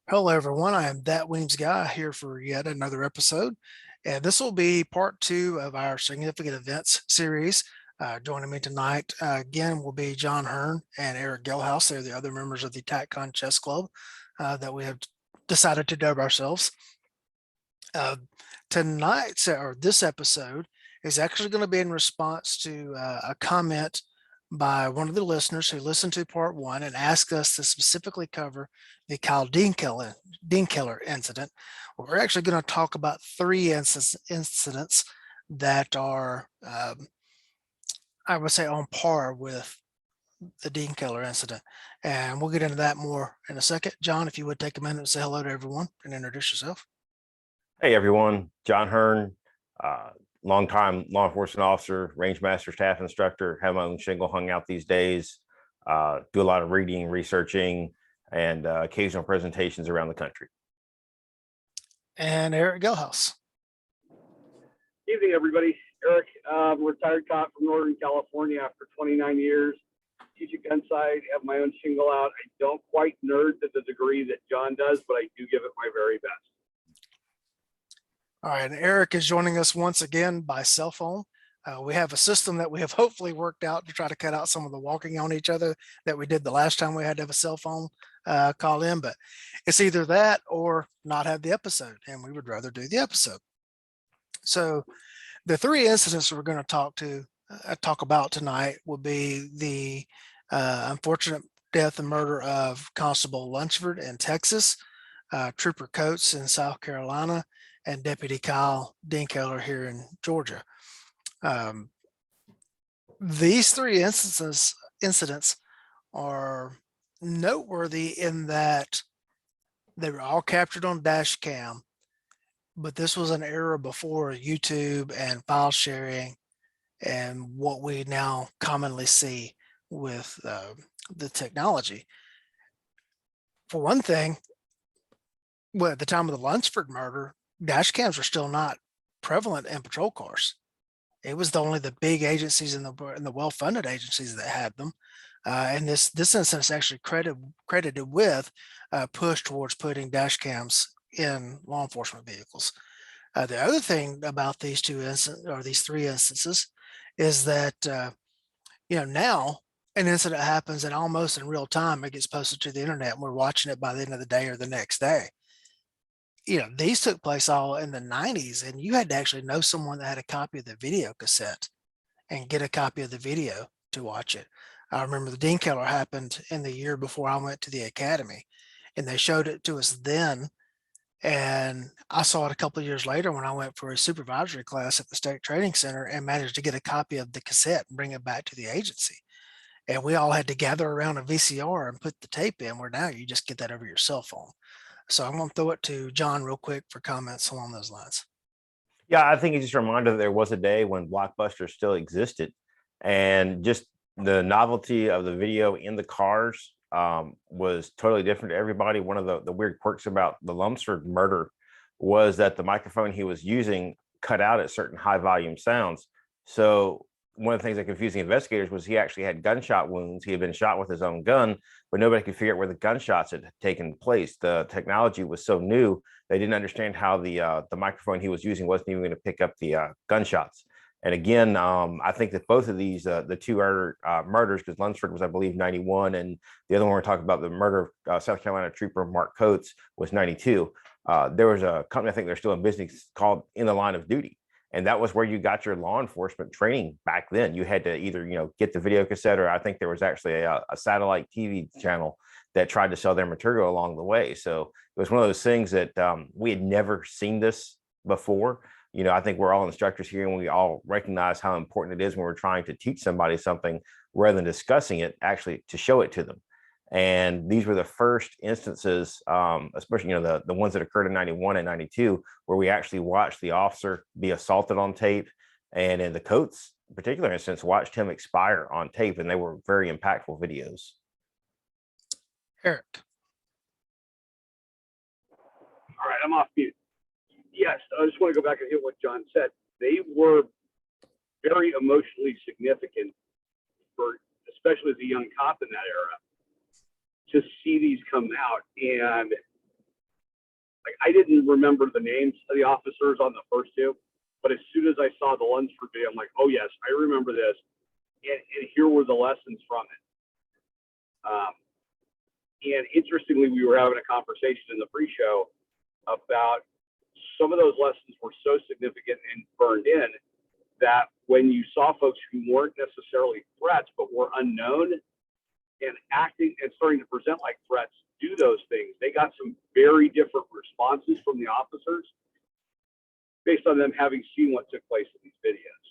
Hello, everyone. I am that Weems guy here for yet another episode. And this will be part two of our significant events series. Joining me tonight again will be John Hearne and Erick Gelhaus. They're the other members of the TACCON Chess Club that we have decided to dub ourselves. Tonight's or this episode is actually going to be in response to a comment by one of the listeners who listened to part one and asked us to specifically cover the Kyle Dienkeller incident. We're actually going to talk about three incidents that are, I would say, on par with the Dienkeller incident. And we'll get into that more in a second. John, if you would take a minute and say hello to everyone and introduce yourself. Hey everyone, John Hearne, longtime law enforcement officer, range master, staff instructor, have my own shingle hung out these days, do a lot of reading, researching, and occasional presentations around the country. And Erick Gelhaus. Evening, everybody. Eric, retired cop from Northern California after 29 years. Teach a gun sight, have my own shingle out. I don't quite nerd to the degree that John does, but I do give it my very best. All right, and Erick is joining us once again by cell phone. We have a system that we have hopefully worked out to try to cut out some of the walking on each other that we did the last time we had to have a cell phone call in, but it's either that or not have the episode, and we would rather do the episode. So the three incidents we're going to talk about tonight will be the unfortunate death and murder of Constable Lunsford in Texas, Trooper Coates in South Carolina, and Deputy Kyle Dienkeller here in Georgia. These three incidents are noteworthy in that they were all captured on dash cam, but this was an era before YouTube and file sharing and what we now commonly see with the technology. For one thing, well, at the time of the Lunsford murder, dash cams were still not prevalent in patrol cars. It was only the big agencies and the well-funded agencies that had them. And this instance is actually credited with push towards putting dash cams in law enforcement vehicles. The other thing about these three instances is that now an incident happens and almost in real time it gets posted to the internet and we're watching it by the end of the day or the next day. These took place all in the 90s, and you had to actually know someone that had a copy of the video cassette and get a copy of the video to watch it. I remember the Dienkeller happened in the year before I went to the academy, and they showed it to us then. And I saw it a couple of years later when I went for a supervisory class at the State Training Center and managed to get a copy of the cassette and bring it back to the agency. And we all had to gather around a VCR and put the tape in, where now you just get that over your cell phone. So I'm going to throw it to John real quick for comments along those lines. Yeah, I think it's just a reminder that there was a day when Blockbuster still existed, and just the novelty of the video in the cars was totally different to everybody. One of the weird quirks about the Lunsford murder was that the microphone he was using cut out at certain high volume sounds. So one of the things that confused the investigators was he actually had gunshot wounds. He had been shot with his own gun, but nobody could figure out where the gunshots had taken place. The technology was so new, they didn't understand how the microphone he was using wasn't even going to pick up the gunshots. And again, I think that both of these, the two murders, because Lunsford was, I believe, 91, and the other one we're talking about, the murder of South Carolina trooper Mark Coates, was 92. There was a company, I think they're still in business, called In the Line of Duty. And that was where you got your law enforcement training back then. You had to either, get the video cassette, or I think there was actually a satellite TV channel that tried to sell their material along the way. So it was one of those things that we had never seen this before. I think we're all instructors here, and we all recognize how important it is when we're trying to teach somebody something, rather than discussing it, actually to show it to them. And these were the first instances, especially, the ones that occurred in 91 and 92, where we actually watched the officer be assaulted on tape. And in the Coates particular instance, watched him expire on tape. And they were very impactful videos. Erick. All right, I'm off mute. Yes, I just want to go back and hit what John said. They were very emotionally significant for, especially as a young cop in that era, to see these come out. And like I didn't remember the names of the officers on the first two, but as soon as I saw the Lunsford video, I'm like, oh yes, I remember this, and here were the lessons from it. And interestingly, we were having a conversation in the pre-show about some of those lessons were so significant and burned in that when you saw folks who weren't necessarily threats but were unknown and acting and starting to present like threats do those things, they got some very different responses from the officers based on them having seen what took place in these videos.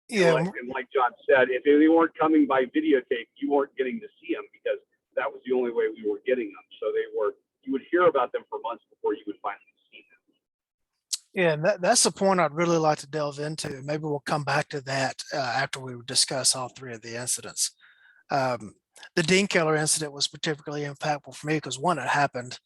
Yeah, And like John said, if they weren't coming by videotape, you weren't getting to see them because that was the only way we were getting them. So you would hear about them for months before you would finally see them. yeah, and that's the point I'd really like to delve into. Maybe we'll come back to that after we discuss all three of the incidents. The Dean Keller incident was particularly impactful for me because one, it happened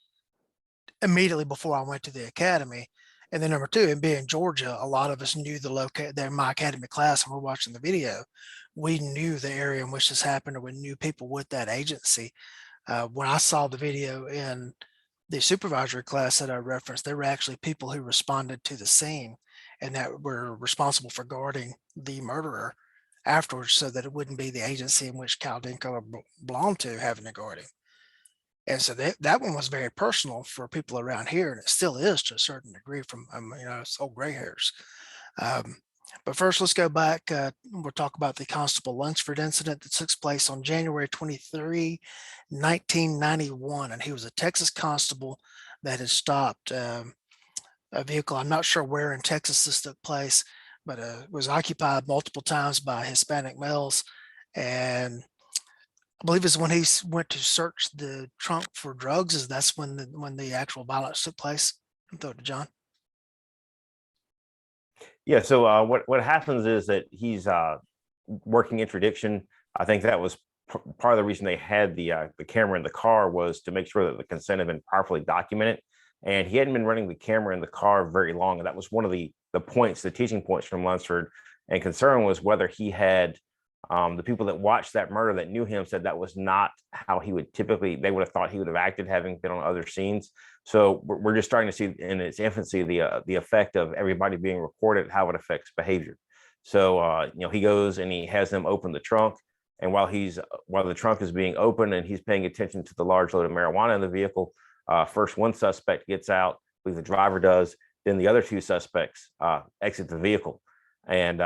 immediately before I went to the academy. And then number two, in being Georgia, a lot of us knew they're my academy class and we're watching the video. We knew the area in which this happened, or we knew people with that agency. When I saw the video in the supervisory class that I referenced, there were actually people who responded to the scene and that were responsible for guarding the murderer afterwards so that it wouldn't be the agency in which Cal Dinko belonged to having to guard him. And so that one was very personal for people around here, and it still is to a certain degree from, it's old gray hairs. But first, let's go back. We'll talk about the Constable Lunsford incident that took place on January 23, 1991. And he was a Texas constable that had stopped a vehicle. I'm not sure where in Texas this took place, but it was occupied multiple times by Hispanic males. And I believe it's when he went to search the trunk for drugs, that's when the actual violence took place. I'll throw it to John. Yeah. So what happens is that he's working interdiction. I think that was part of the reason they had the camera in the car was to make sure that the consent had been properly documented. And he hadn't been running the camera in the car very long, and that was one of the points, the teaching points from Lunsford. And concern was whether he had the people that watched that murder that knew him said that was not how he would typically, they would have thought he would have acted having been on other scenes. So we're just starting to see in its infancy the effect of everybody being recorded, how it affects behavior. So he goes and he has them open the trunk, and while the trunk is being open and he's paying attention to the large load of marijuana in the vehicle, first one suspect gets out, I believe the driver does, then the other two suspects exit the vehicle. And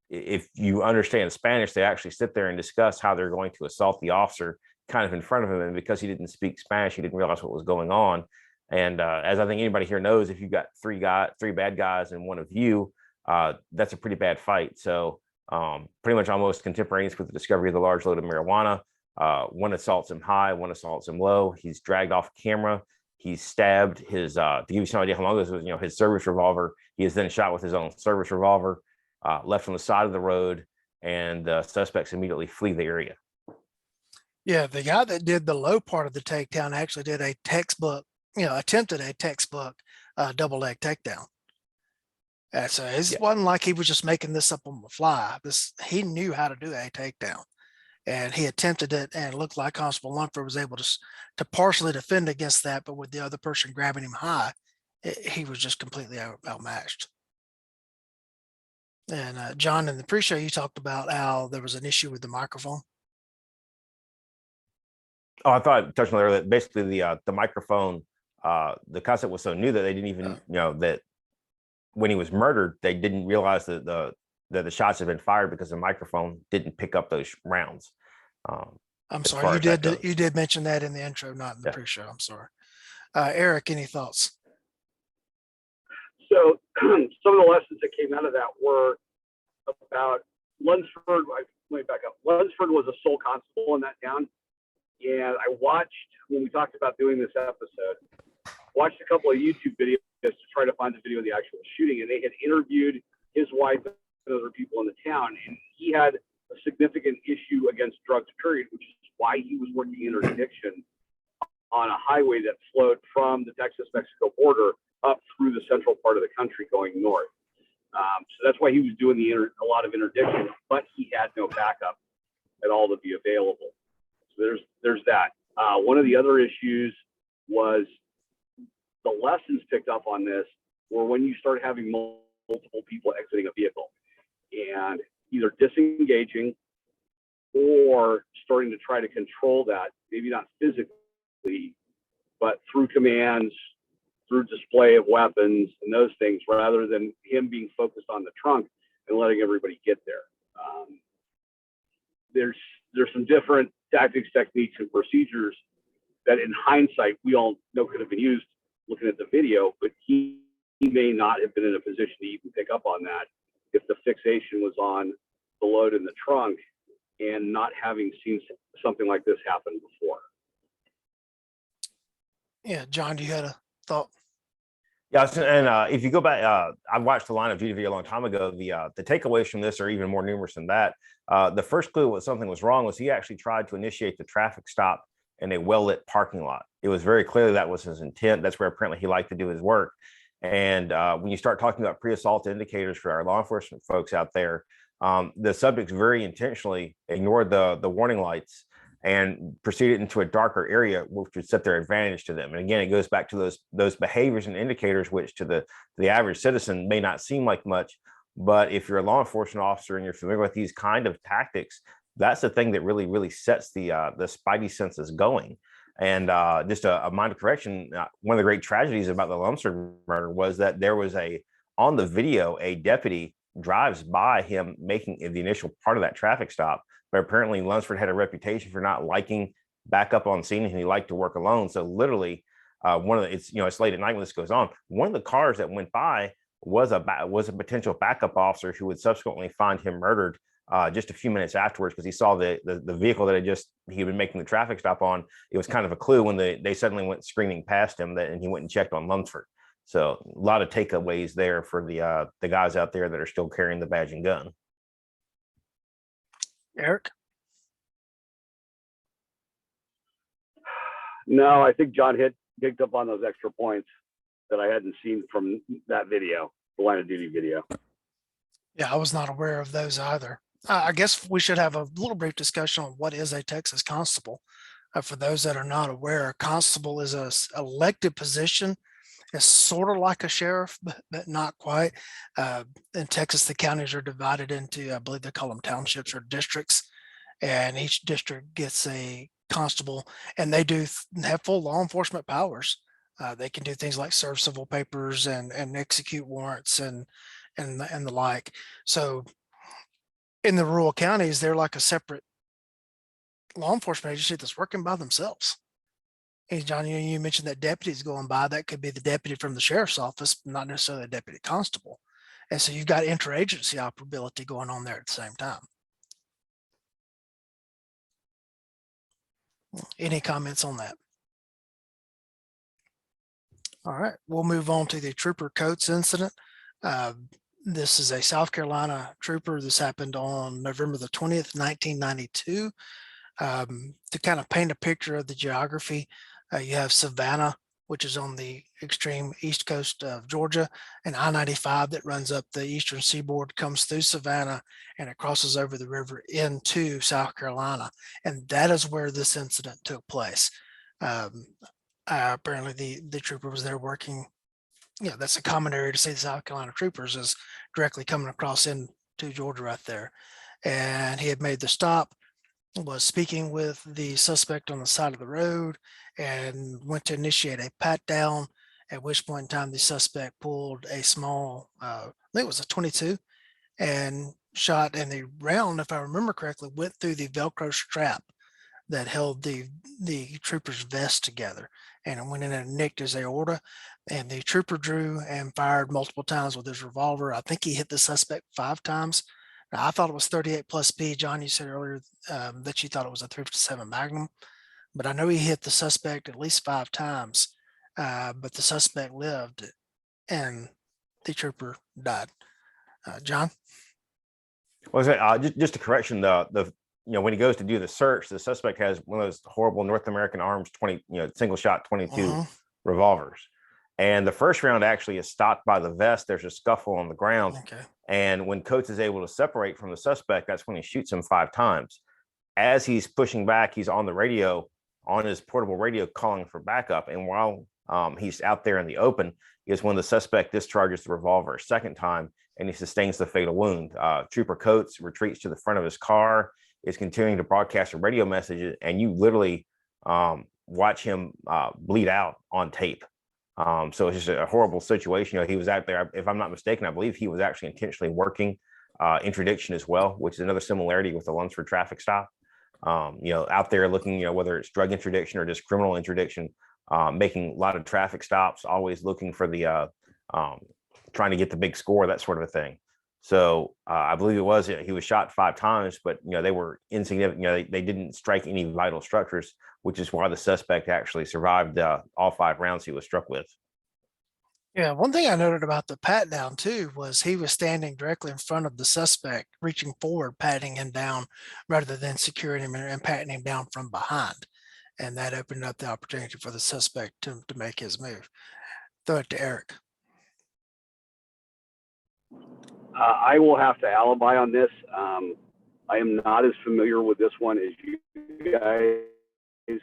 if you understand Spanish, they actually sit there and discuss how they're going to assault the officer kind of in front of him. And because he didn't speak Spanish, he didn't realize what was going on. And as I think anybody here knows, if you've got three bad guys and one of you, that's a pretty bad fight. So pretty much almost contemporaneous with the discovery of the large load of marijuana. One assaults him high, one assaults him low. He's dragged off camera. He's stabbed his, to give you some idea how long this was, his service revolver. He is then shot with his own service revolver. Left on the side of the road, and the suspects immediately flee the area. Yeah, the guy that did the low part of the takedown actually did a textbook, attempted a textbook double leg takedown. So it wasn't like he was just making this up on the fly. He knew how to do a takedown, and he attempted it, and it looked like Constable Lunsford was able to partially defend against that, but with the other person grabbing him high, he was just completely outmatched. And John, in the pre-show, you talked about how there was an issue with the microphone. Oh, I thought I touched on earlier that basically the microphone, the concept was so new that they didn't even, that when he was murdered, they didn't realize that the shots had been fired because the microphone didn't pick up those rounds. I'm sorry, you did mention that in the intro, not in the pre-show. I'm sorry. Eric, any thoughts? So some of the lessons that came out of that were about Lunsford. Let me back up. Lunsford was a sole constable in that town. And I watched, when we talked about doing this episode, watched a couple of YouTube videos to try to find the video of the actual shooting. And they had interviewed his wife and other people in the town. And he had a significant issue against drugs, period, which is why he was working interdiction on a highway that flowed from the Texas-Mexico border up through the central part of the country going north. So that's why he was doing a lot of interdiction, but he had no backup at all to be available. So there's that. One of the other issues was the lessons picked up on this were when you start having multiple people exiting a vehicle and either disengaging or starting to try to control that, maybe not physically, but through commands, through display of weapons and those things, rather than him being focused on the trunk and letting everybody get there. There's some different tactics, techniques, and procedures that in hindsight, we all know could have been used looking at the video, but he may not have been in a position to even pick up on that if the fixation was on the load in the trunk and not having seen something like this happen before. Yeah, John, do you had a thought? Yeah, and if you go back, I watched the Line of Duty video a long time ago. The takeaways from this are even more numerous than that. The first clue was something was wrong was he actually tried to initiate the traffic stop in a well-lit parking lot. It was very clear that was his intent. That's where apparently he liked to do his work. And when you start talking about pre-assault indicators for our law enforcement folks out there, the subjects very intentionally ignored the warning lights and proceeded into a darker area, which would set their advantage to them. And again, it goes back to those behaviors and indicators, which to the average citizen may not seem like much, but if you're a law enforcement officer and you're familiar with these kind of tactics, that's the thing that really sets the spidey senses going. And just a minor correction, one of the great tragedies about the Lumsford murder was that there was on the video, a deputy drives by him making the initial part of that traffic stop. But apparently Lunsford had a reputation for not liking backup on scene, and he liked to work alone. So literally, it's late at night when this goes on. One of the cars that went by was a potential backup officer who would subsequently find him murdered just a few minutes afterwards, because he saw the vehicle that he'd been making the traffic stop on. It was kind of a clue when they suddenly went screaming past him and he went and checked on Lunsford. So a lot of takeaways there for the guys out there that are still carrying the badge and gun. Eric? No, I think John picked up on those extra points that I hadn't seen from that video, the Line of Duty video. Yeah, I was not aware of those either. I guess we should have a little brief discussion on what is a Texas constable. For those that are not aware, a constable is a elected position. It's sort of like a sheriff, but not quite. In Texas, the counties are divided into, I believe they call them townships or districts, and each district gets a constable, and they do have full law enforcement powers. They can do things like serve civil papers and execute warrants and the like. So in the rural counties, they're like a separate law enforcement agency that's working by themselves. Hey, John, you mentioned that deputies going by. That could be the deputy from the sheriff's office, not necessarily a deputy constable. And so you've got interagency operability going on there at the same time. Any comments on that? All right, we'll move on to the Trooper Coates incident. This is a South Carolina trooper. This happened on November the 20th, 1992. To kind of paint a picture of the geography, you have Savannah, which is on the extreme east coast of Georgia, and I-95 that runs up the eastern seaboard, comes through Savannah, and it crosses over the river into South Carolina. And that is where this incident took place. Apparently the trooper was there working. Yeah, that's a common area to see the South Carolina troopers is directly coming across into Georgia right there. And he had made the stop, was speaking with the suspect on the side of the road, and went to initiate a pat down, at which point in time the suspect pulled a small, I think it was a 22, and shot, and the round, if I remember correctly, went through the Velcro strap that held the trooper's vest together, and it went in and nicked his aorta. And the trooper drew and fired multiple times with his revolver. I think he hit the suspect 5 times. Now, I thought it was 38 plus speed. John, you said earlier that you thought it was a 357 Magnum, but I know he hit the suspect at least 5 times, but the suspect lived and the trooper died. John? Well, just a correction, when he goes to do the search, the suspect has one of those horrible North American Arms single shot 22 revolvers. And the first round actually is stopped by the vest. There's a scuffle on the ground. Okay. And when Coates is able to separate from the suspect, that's when he shoots him 5 times. As he's pushing back, he's on the radio on his portable radio calling for backup. And while he's out there in the open is when the suspect discharges the revolver a second time and he sustains the fatal wound. Trooper Coates retreats to the front of his car, is continuing to broadcast a radio message, and you literally watch him bleed out on tape. So it's just a horrible situation. You know, he was out there, if I'm not mistaken, I believe he was actually intentionally working interdiction as well, which is another similarity with the Lunsford traffic stop. You know, out there looking, you know, whether it's drug interdiction or just criminal interdiction, making a lot of traffic stops, always looking for the trying to get the big score, that sort of a thing. So I believe he was shot 5 times, but you know, they were insignificant. You know, they didn't strike any vital structures, which is why the suspect actually survived all 5 rounds he was struck with. Yeah, one thing I noted about the pat down too was he was standing directly in front of the suspect, reaching forward, patting him down rather than securing him and patting him down from behind. And that opened up the opportunity for the suspect to make his move. Throw it to Eric. I will have to alibi on this. I am not as familiar with this one as you guys.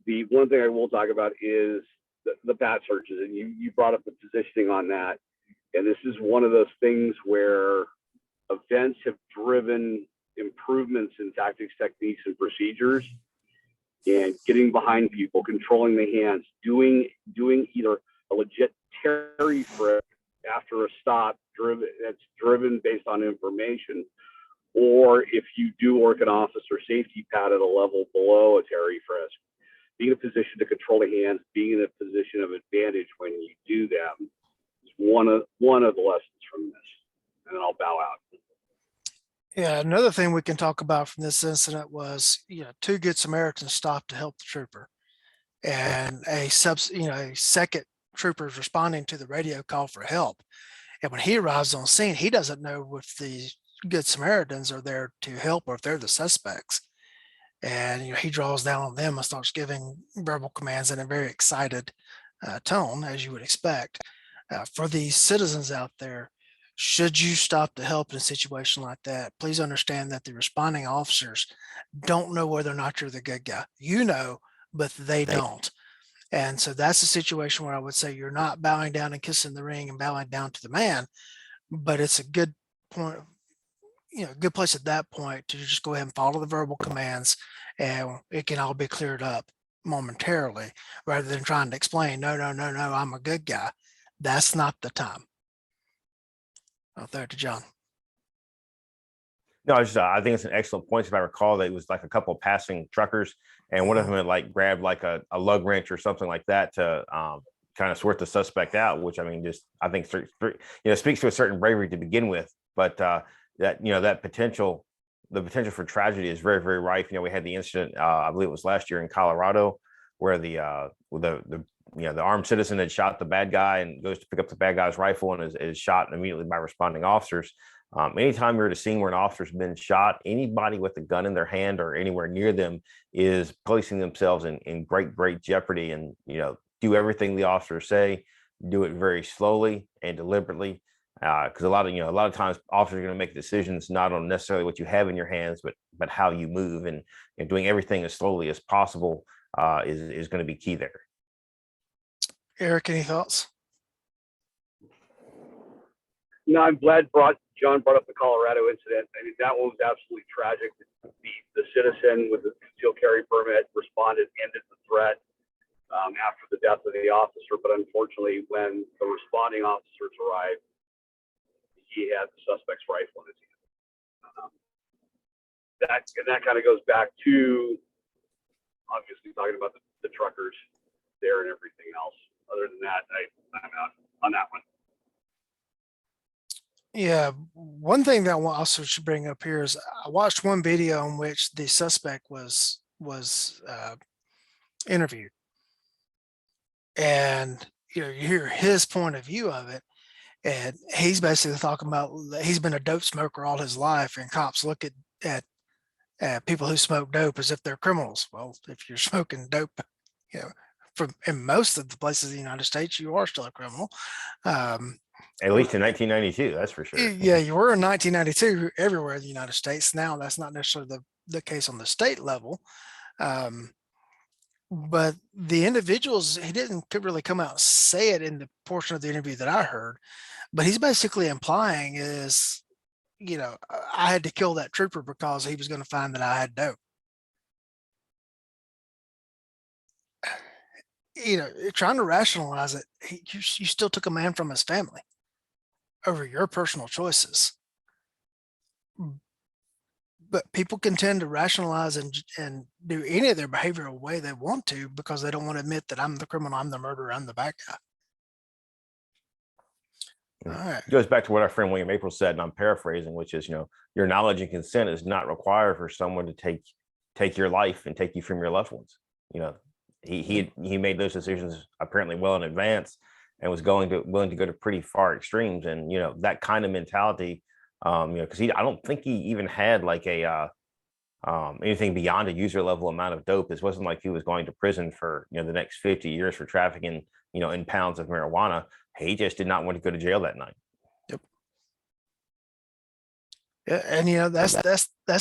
The one thing I will talk about is the bat searches, and you brought up the positioning on that. And this is one of those things where events have driven improvements in tactics, techniques, and procedures, and getting behind people, controlling the hands, doing either a legit Terry frisk after a stop that's driven based on information, or if you do work an officer safety pat at a level below a Terry frisk, being in a position to control the hands, being in a position of advantage when you do them is one of the lessons from this. And then I'll bow out. Yeah, another thing we can talk about from this incident was, 2 Good Samaritans stopped to help the trooper, and a second trooper is responding to the radio call for help. And when he arrives on scene, he doesn't know if the Good Samaritans are there to help or if they're the suspects. And he draws down on them and starts giving verbal commands in a very excited tone, as you would expect. For these citizens out there, should you stop to help in a situation like that, please understand that the responding officers don't know whether or not you're the good guy. You know, but they don't. And so that's a situation where I would say you're not bowing down and kissing the ring and bowing down to the man, but it's a good point, good place at that point to just go ahead and follow the verbal commands, and it can all be cleared up momentarily rather than trying to explain, no, I'm a good guy. That's not the time. I'll throw it to John. No, I think it's an excellent point. If I recall, that it was like a couple of passing truckers, and one of them had grabbed a lug wrench or something like that to kind of sort the suspect out. Which, I mean, I think speaks to a certain bravery to begin with. But the potential for tragedy is very, very rife. We had the incident, I believe it was last year in Colorado, where the armed citizen had shot the bad guy and goes to pick up the bad guy's rifle and is shot immediately by responding officers. Anytime you're at a scene where an officer's been shot, anybody with a gun in their hand or anywhere near them is placing themselves in great jeopardy. And do everything the officers say, do it very slowly and deliberately, because a lot of times officers are going to make decisions not on necessarily what you have in your hands, but how you move, and doing everything as slowly as possible is going to be key there. Eric, any thoughts? No, I'm glad John brought up the Colorado incident. I mean, that one was absolutely tragic. The citizen with the concealed carry permit responded, ended the threat after the death of the officer. But unfortunately, when the responding officers arrived, he had the suspect's rifle in his hand. That kind of goes back to obviously talking about the truckers there and everything else. Other than that, I'm out on that one. Yeah, one thing that I also should bring up here is I watched one video in which the suspect was interviewed, and you hear his point of view of it, and he's basically talking about he's been a dope smoker all his life, and cops look at people who smoke dope as if they're criminals. Well, if you're smoking dope, in most of the places in the United States, you are still a criminal. At least in 1992, that's for sure. Yeah, you were in 1992 everywhere in the United States. Now that's not necessarily the case on the state level, But the individuals, he didn't really come out and say it in the portion of the interview that I heard, but he's basically implying is, I had to kill that trooper because he was going to find that I had dope. Trying to rationalize it, you still took a man from his family over your personal choices. But people can tend to rationalize and do any of their behavioral way they want to because they don't want to admit that I'm the criminal, I'm the murderer, I'm the bad guy. All right. It goes back to what our friend William April said, and I'm paraphrasing, which is, your knowledge and consent is not required for someone to take your life and take you from your loved ones. He made those decisions apparently well in advance and was willing to go to pretty far extremes. And, that kind of mentality, because I don't think he even had like a anything beyond a user level amount of dope. This wasn't like he was going to prison for, the next 50 years for trafficking, in pounds of marijuana. He just did not want to go to jail that night. Yep. Yeah, and that's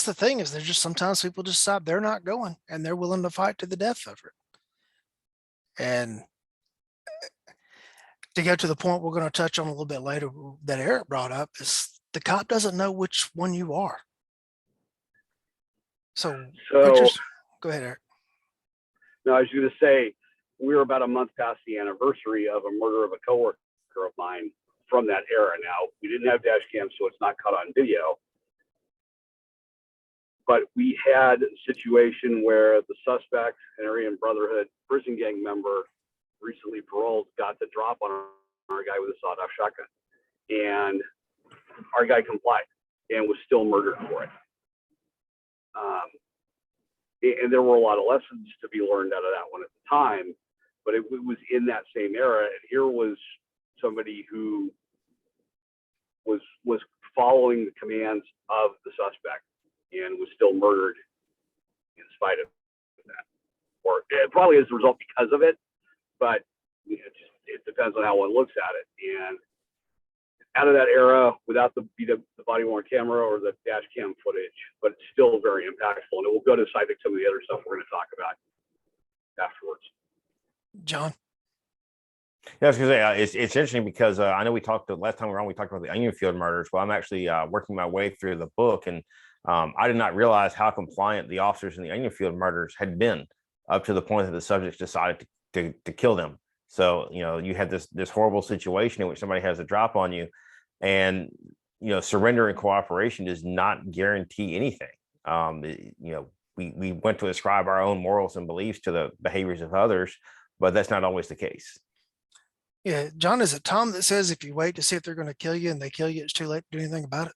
the thing is there's just sometimes people just decide they're not going and they're willing to fight to the death over it. And to go to the point we're going to touch on a little bit later that Eric brought up is the cop doesn't know which one you are. So go ahead, Eric. No, I was going to say, we were about a month past the anniversary of a murder of a coworker of mine from that era. Now, we didn't have dash cams, so it's not caught on video. But we had a situation where the suspect, an Aryan Brotherhood prison gang member, recently paroled, got the drop on our guy with a sawed-off shotgun. And our guy complied and was still murdered for it. And there were a lot of lessons to be learned out of that one at the time, but it was in that same era. And here was somebody who was following the commands of the suspect and was still murdered in spite of that, or probably as a result because of it. But it depends on how one looks at it. And out of that era, without the body worn camera or the dash cam footage, but it's still very impactful. And it will go to I think some of the other stuff we're going to talk about afterwards. John. Yeah, I was gonna say it's interesting because I know we talked last time we were on. We talked about the Onion Field murders. Well, I'm actually working my way through the book, and I did not realize how compliant the officers in the Onion Field murders had been up to the point that the subjects decided to kill them. So you had this horrible situation in which somebody has a drop on you, and surrender and cooperation does not guarantee anything. We went to ascribe our own morals and beliefs to the behaviors of others, but that's not always the case. Yeah, John, is it Tom that says if you wait to see if they're going to kill you and they kill you, it's too late to do anything about it?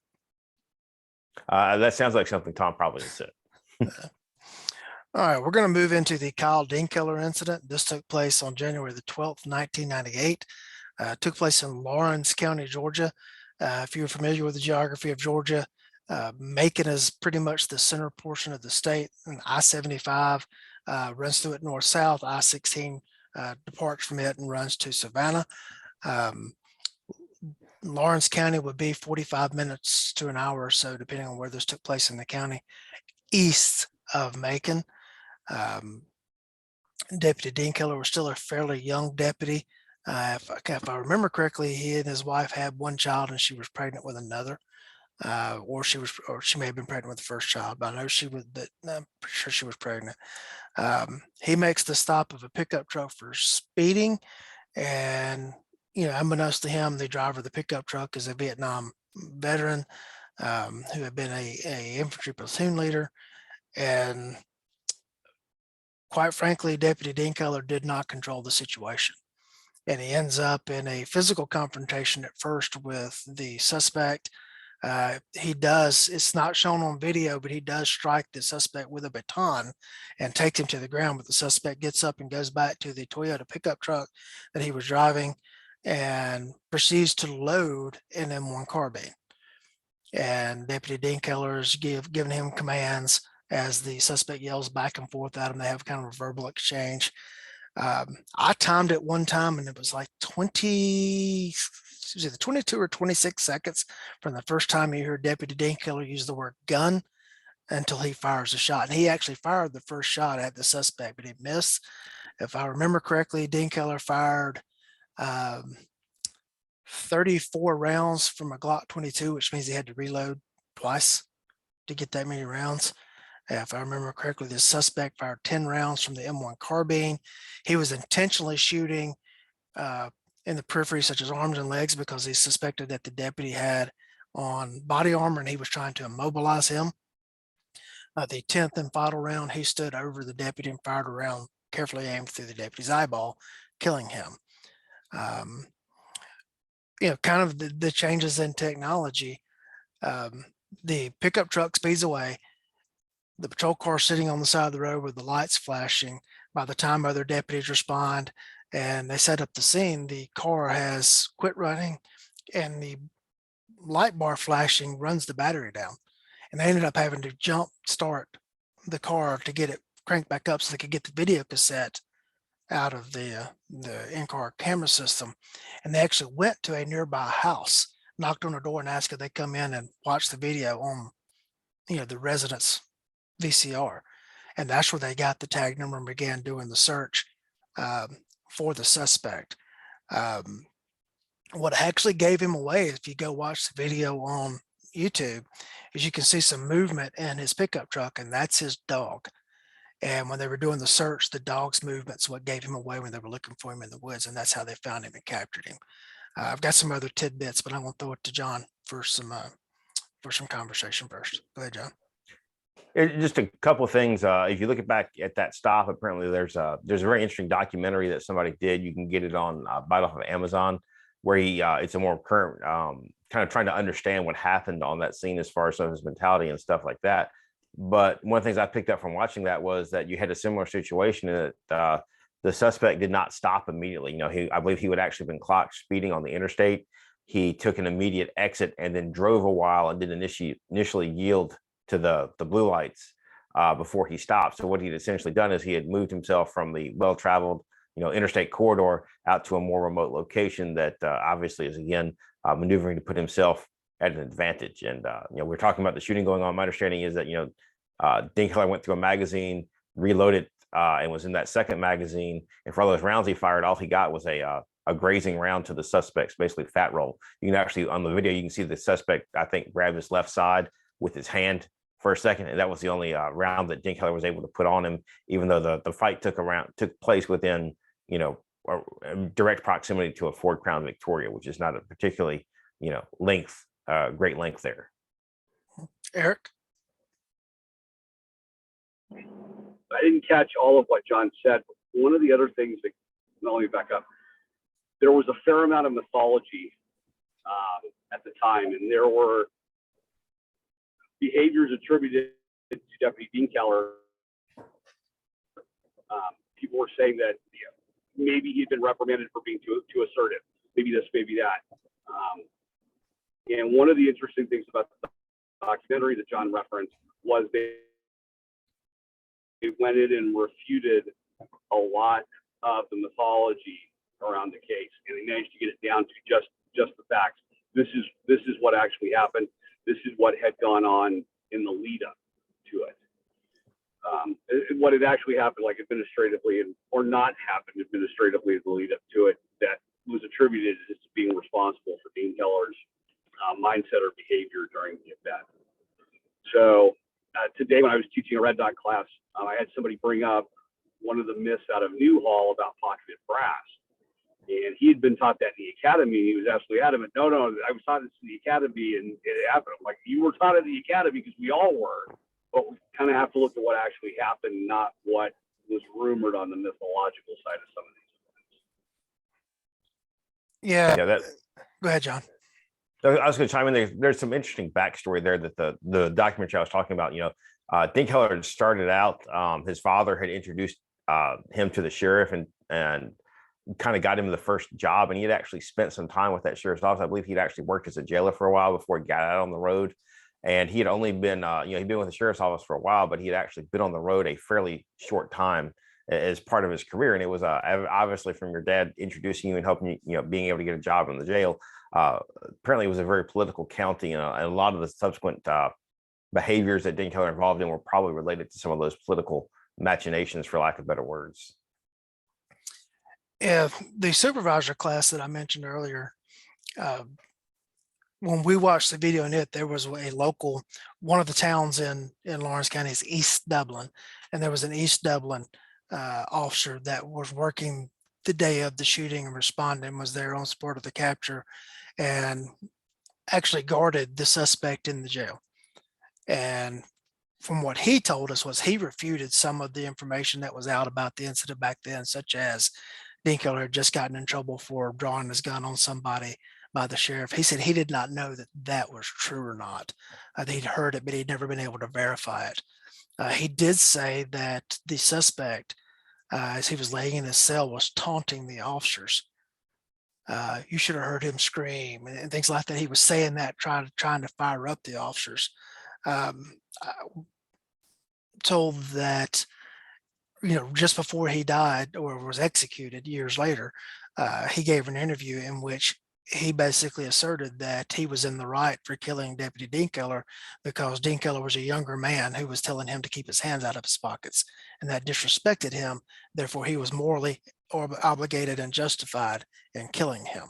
That sounds like something Tom probably said. All right, we're going to move into the Kyle Dinkiller incident. This took place on January the 12th, 1998. Took place in Lawrence County, Georgia. If you're familiar with the geography of Georgia, Macon is pretty much the center portion of the state, and I-75 runs through it north-south. I-16 departs from it and runs to Savannah. Lawrence County would be 45 minutes to an hour or so, depending on where this took place in the county, east of Macon. Deputy Dinkiller was still a fairly young deputy. If I remember correctly, he and his wife had one child and she was pregnant with another. Or she may have been pregnant with the first child, but I know I'm pretty sure she was pregnant. He makes the stop of a pickup truck for speeding, and unbeknownst to him, the driver of the pickup truck is a Vietnam veteran who had been a infantry platoon leader. And quite frankly, Deputy Dinkiller did not control the situation. And he ends up in a physical confrontation at first with the suspect. It's not shown on video, but he does strike the suspect with a baton and takes him to the ground. But the suspect gets up and goes back to the Toyota pickup truck that he was driving and proceeds to load an M1 carbine. And Deputy Dinkiller is giving him commands as the suspect yells back and forth at him. They have kind of a verbal exchange. I timed it one time and it was like 22 or 26 seconds from the first time you heard Deputy Dinkiller use the word gun until he fires a shot. And he actually fired the first shot at the suspect, but he missed. If I remember correctly, Dean Keller fired 34 rounds from a Glock 22, which means he had to reload twice to get that many rounds. If I remember correctly, the suspect fired 10 rounds from the M1 carbine. He was intentionally shooting in the periphery, such as arms and legs, because he suspected that the deputy had on body armor and he was trying to immobilize him. The 10th and final round, he stood over the deputy and fired a round carefully aimed through the deputy's eyeball, killing him. Kind of the changes in technology. The pickup truck speeds away. The patrol car sitting on the side of the road with the lights flashing. By the time other deputies respond and they set up the scene, the car has quit running and the light bar flashing runs the battery down. And they ended up having to jump start the car to get it cranked back up so they could get the video cassette out of the in-car camera system. And they actually went to a nearby house, knocked on the door and asked if they come in and watch the video on, the resident's VCR. And that's where they got the tag number and began doing the search for the suspect. What actually gave him away, if you go watch the video on YouTube, is you can see some movement in his pickup truck, and that's his dog. And when they were doing the search, the dog's movement's what gave him away when they were looking for him in the woods, and that's how they found him and captured him. I've got some other tidbits, but I'm going to throw it to John for some conversation first. Go ahead, John. Just a couple of things. If you look back at that stop, apparently there's a very interesting documentary that somebody did. You can get it on buy it off of Amazon, where it's a more current kind of trying to understand what happened on that scene as far as some of his mentality and stuff like that. But one of the things I picked up from watching that was that you had a similar situation that the suspect did not stop immediately. I believe he would actually been clocked speeding on the interstate. He took an immediate exit and then drove a while and did initially yield to the blue lights before he stopped. So what he'd essentially done is he had moved himself from the well-traveled, interstate corridor out to a more remote location that obviously is again maneuvering to put himself at an advantage. And we're talking about the shooting going on. My understanding is that Dean Keller went through a magazine, reloaded, and was in that second magazine. And for all those rounds he fired, all he got was a grazing round to the suspect's basically fat roll. You can actually on the video you can see the suspect I think grab his left side with his hand for a second, and that was the only round that Dean Keller was able to put on him, even though the fight took place within direct proximity to a Ford Crown Victoria, which is not a particularly great length there. Eric? I didn't catch all of what John said. One of the other things that, let me back up. There was a fair amount of mythology at the time, and there were behaviors attributed to Deputy Dean Keller. People were saying that maybe he'd been reprimanded for being too assertive, maybe this, maybe that. And one of the interesting things about the documentary that John referenced was they went in and refuted a lot of the mythology around the case, and they managed to get it down to just the facts. This is what actually happened. This is what had gone on in the lead up to it. What had actually happened, like administratively, or not happened administratively in the lead up to it, that was attributed as being responsible for Dean Keller's mindset or behavior during the event. So today, when I was teaching a Red Dot class, I had somebody bring up one of the myths out of Newhall about pocketed brass. And he had been taught that in the academy, and he was absolutely adamant. No, I was taught this in the academy, and it happened. I'm like, you were taught it in the academy because we all were. But we kind of have to look at what actually happened, not what was rumored on the mythological side of some of these events. Yeah. Go ahead, John. I was going to chime in. There's some interesting backstory there that the documentary I was talking about. Dean Keller had started out. His father had introduced him to the sheriff and kind of got him the first job, and he had actually spent some time with that sheriff's office. I believe he'd actually worked as a jailer for a while before he got out on the road. And he had only been, he'd been with the sheriff's office for a while, but he had actually been on the road a fairly short time as part of his career. And it was obviously from your dad introducing you and helping you, being able to get a job in the jail. Apparently, it was a very political county, and a lot of the subsequent behaviors that Dinkler involved in were probably related to some of those political machinations, for lack of better words. Yeah, the supervisor class that I mentioned earlier, when we watched the video in it, there was a local, one of the towns in Lawrence County is East Dublin, and there was an East Dublin officer that was working the day of the shooting and responding, was there on support of the capture, and actually guarded the suspect in the jail. And from what he told us was he refuted some of the information that was out about the incident back then, such as Dinkler had just gotten in trouble for drawing his gun on somebody by the sheriff. He said he did not know that that was true or not. He'd heard it, but he'd never been able to verify it. He did say that the suspect, as he was laying in his cell, was taunting the officers. You should have heard him scream and things like that. He was saying that, trying to fire up the officers. Told that, just before he died or was executed years later, he gave an interview in which he basically asserted that he was in the right for killing Deputy Dinkler because Dinkler was a younger man who was telling him to keep his hands out of his pockets, and that disrespected him. Therefore, he was morally obligated and justified in killing him.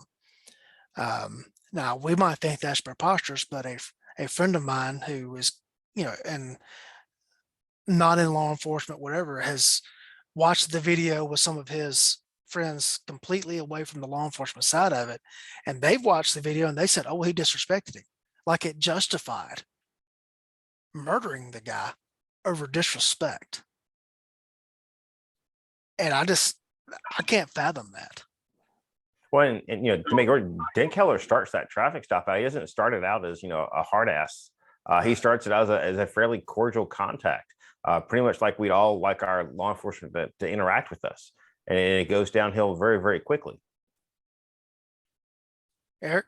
Now, we might think that's preposterous, but a friend of mine who is, and not in law enforcement, whatever, has watched the video with some of his friends completely away from the law enforcement side of it. And they've watched the video and they said, oh, he disrespected him. Like it justified murdering the guy over disrespect. And I can't fathom that. Well, and to make it, Dinkler starts that traffic stop out. He doesn't start it out as, a hard ass. He starts it as a fairly cordial contact, pretty much like we'd all like our law enforcement to interact with us. And it goes downhill very, very quickly. Eric?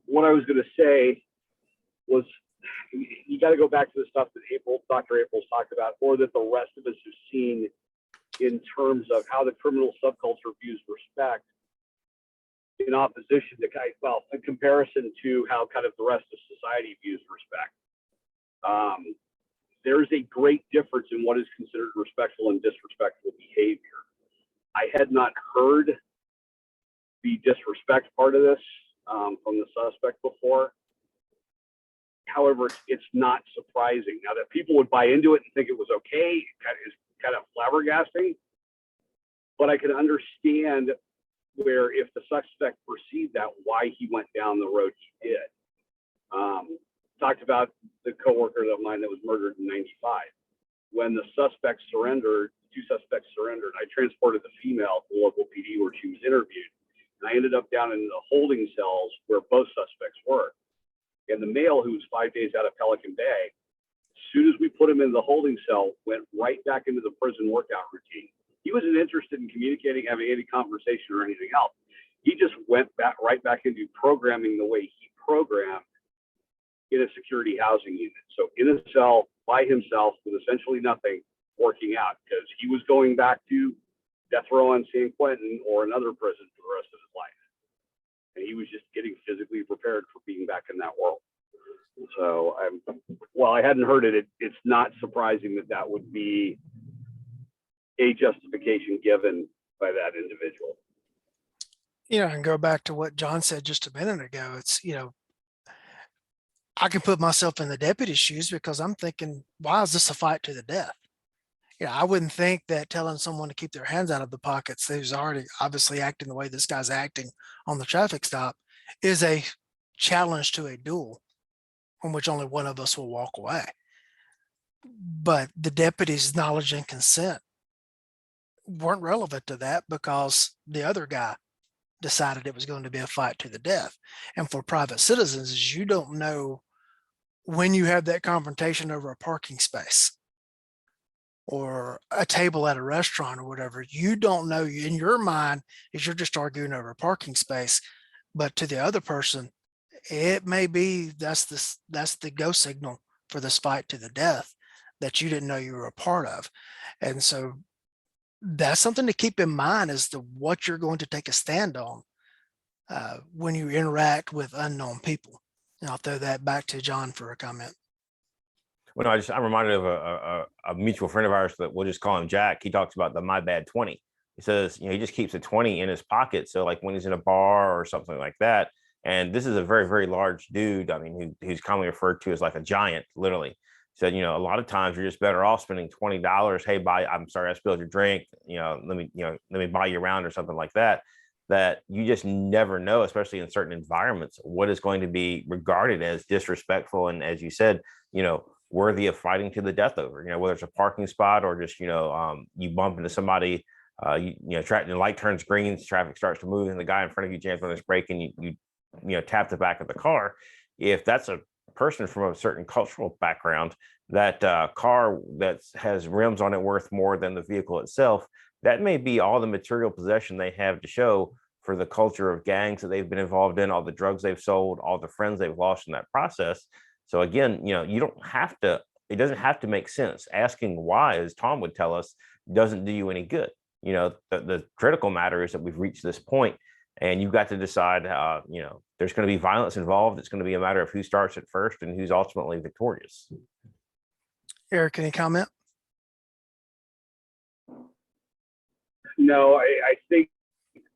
What I was going to say was you got to go back to the stuff that Dr. April's talked about, or that the rest of us have seen in terms of how the criminal subculture views respect in opposition to in comparison to how kind of the rest of society views respect. There's a great difference in what is considered respectful and disrespectful behavior. I had not heard the disrespect part of this from the suspect before. However, it's not surprising. Now, that people would buy into it and think it was okay is kind of flabbergasting, but I can understand where, if the suspect perceived that, why he went down the road he did. Talked about the coworker of mine that was murdered in '95. When the suspects surrendered, two suspects surrendered, I transported the female to the local PD where she was interviewed, and I ended up down in the holding cells where both suspects were. And the male, who was 5 days out of Pelican Bay, as soon as we put him in the holding cell, went right back into the prison workout routine. He wasn't interested in communicating, having any conversation or anything else. He just went right back into programming the way he programmed in a security housing unit. So in a cell by himself with essentially nothing, working out, because he was going back to death row on San Quentin or another prison for the rest of his life. And he was just getting physically prepared for being back in that world. So while I hadn't heard it, it's not surprising that would be a justification given by that individual. And go back to what John said just a minute ago. It's, I can put myself in the deputy's shoes because I'm thinking, why is this a fight to the death? I wouldn't think that telling someone to keep their hands out of the pockets, who's already obviously acting the way this guy's acting on the traffic stop, is a challenge to a duel from which only one of us will walk away. But the deputy's knowledge and consent weren't relevant to that because the other guy decided it was going to be a fight to the death. And for private citizens, you don't know when you have that confrontation over a parking space or a table at a restaurant or whatever. You don't know, in your mind, is you're just arguing over a parking space, but to the other person, it may be that's the go signal for this fight to the death that you didn't know you were a part of. And so that's something to keep in mind as to what you're going to take a stand on when you interact with unknown people. And I'll throw that back to John for a comment. Well, no, I'm reminded of a mutual friend of ours that we'll just call him Jack. He talks about the my bad 20. He says, he just keeps a 20 in his pocket. So like when he's in a bar or something like that, and this is a very, very large dude. I mean, who's commonly referred to as like a giant, literally. He said, a lot of times you're just better off spending $20. Hey, I'm sorry, I spilled your drink. Let me buy you around or something like that. That you just never know, especially in certain environments, what is going to be regarded as disrespectful. And as you said, worthy of fighting to the death over, whether it's a parking spot or just, you bump into somebody, the light turns green, traffic starts to move and the guy in front of you jams on his brake and you tap the back of the car. If that's a person from a certain cultural background, that car that has rims on it worth more than the vehicle itself, that may be all the material possession they have to show for the culture of gangs that they've been involved in, all the drugs they've sold, all the friends they've lost in that process. So again, you don't have to, it doesn't have to make sense. Asking why, as Tom would tell us, doesn't do you any good. The critical matter is that we've reached this point and you've got to decide, there's going to be violence involved. It's going to be a matter of who starts it first and who's ultimately victorious. Eric, any comment? No, I think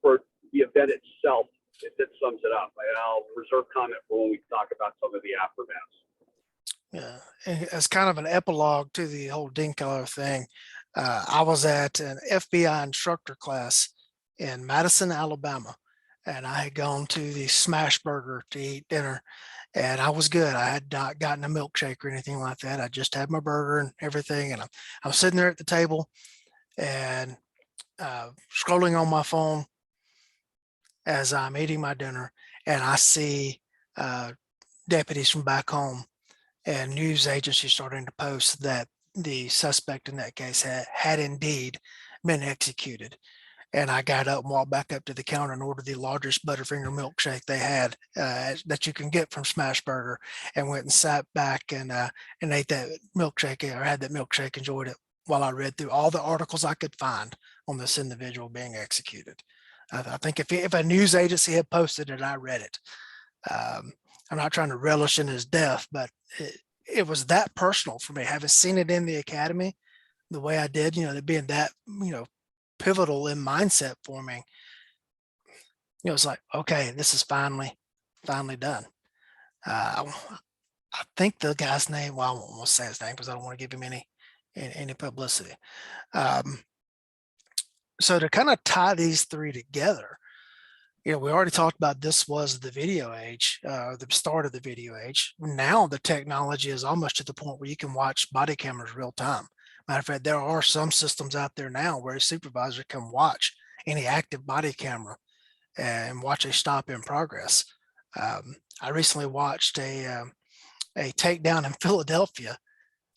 for the event itself, it sums it up. I'll reserve comment for when we talk about some of the aftermaths. Yeah, and as kind of an epilogue to the whole Dinkler thing, I was at an FBI instructor class in Madison, Alabama, and I had gone to the Smash Burger to eat dinner, and I was good. I had not gotten a milkshake or anything like that. I just had my burger and everything, and I'm sitting there at the table and scrolling on my phone as I'm eating my dinner, and I see deputies from back home and news agencies starting to post that the suspect in that case had indeed been executed. And I got up and walked back up to the counter and ordered the largest Butterfinger milkshake they had that you can get from Smash Burger, and went and sat back and ate that milkshake, or had that milkshake, enjoyed it while I read through all the articles I could find on this individual being executed. I think if a news agency had posted it, I read it. I'm not trying to relish in his death, but it was that personal for me, having seen it in the academy the way I did, it being that, pivotal in mindset for me. It's like, okay, this is finally done. I think the guy's name, well, I won't say his name because I don't want to give him any publicity. So to kind of tie these three together, we already talked about this was the video age, the start of the video age. Now the technology is almost to the point where you can watch body cameras real time. Matter of fact, there are some systems out there now where a supervisor can watch any active body camera and watch a stop in progress. I recently watched a takedown in Philadelphia,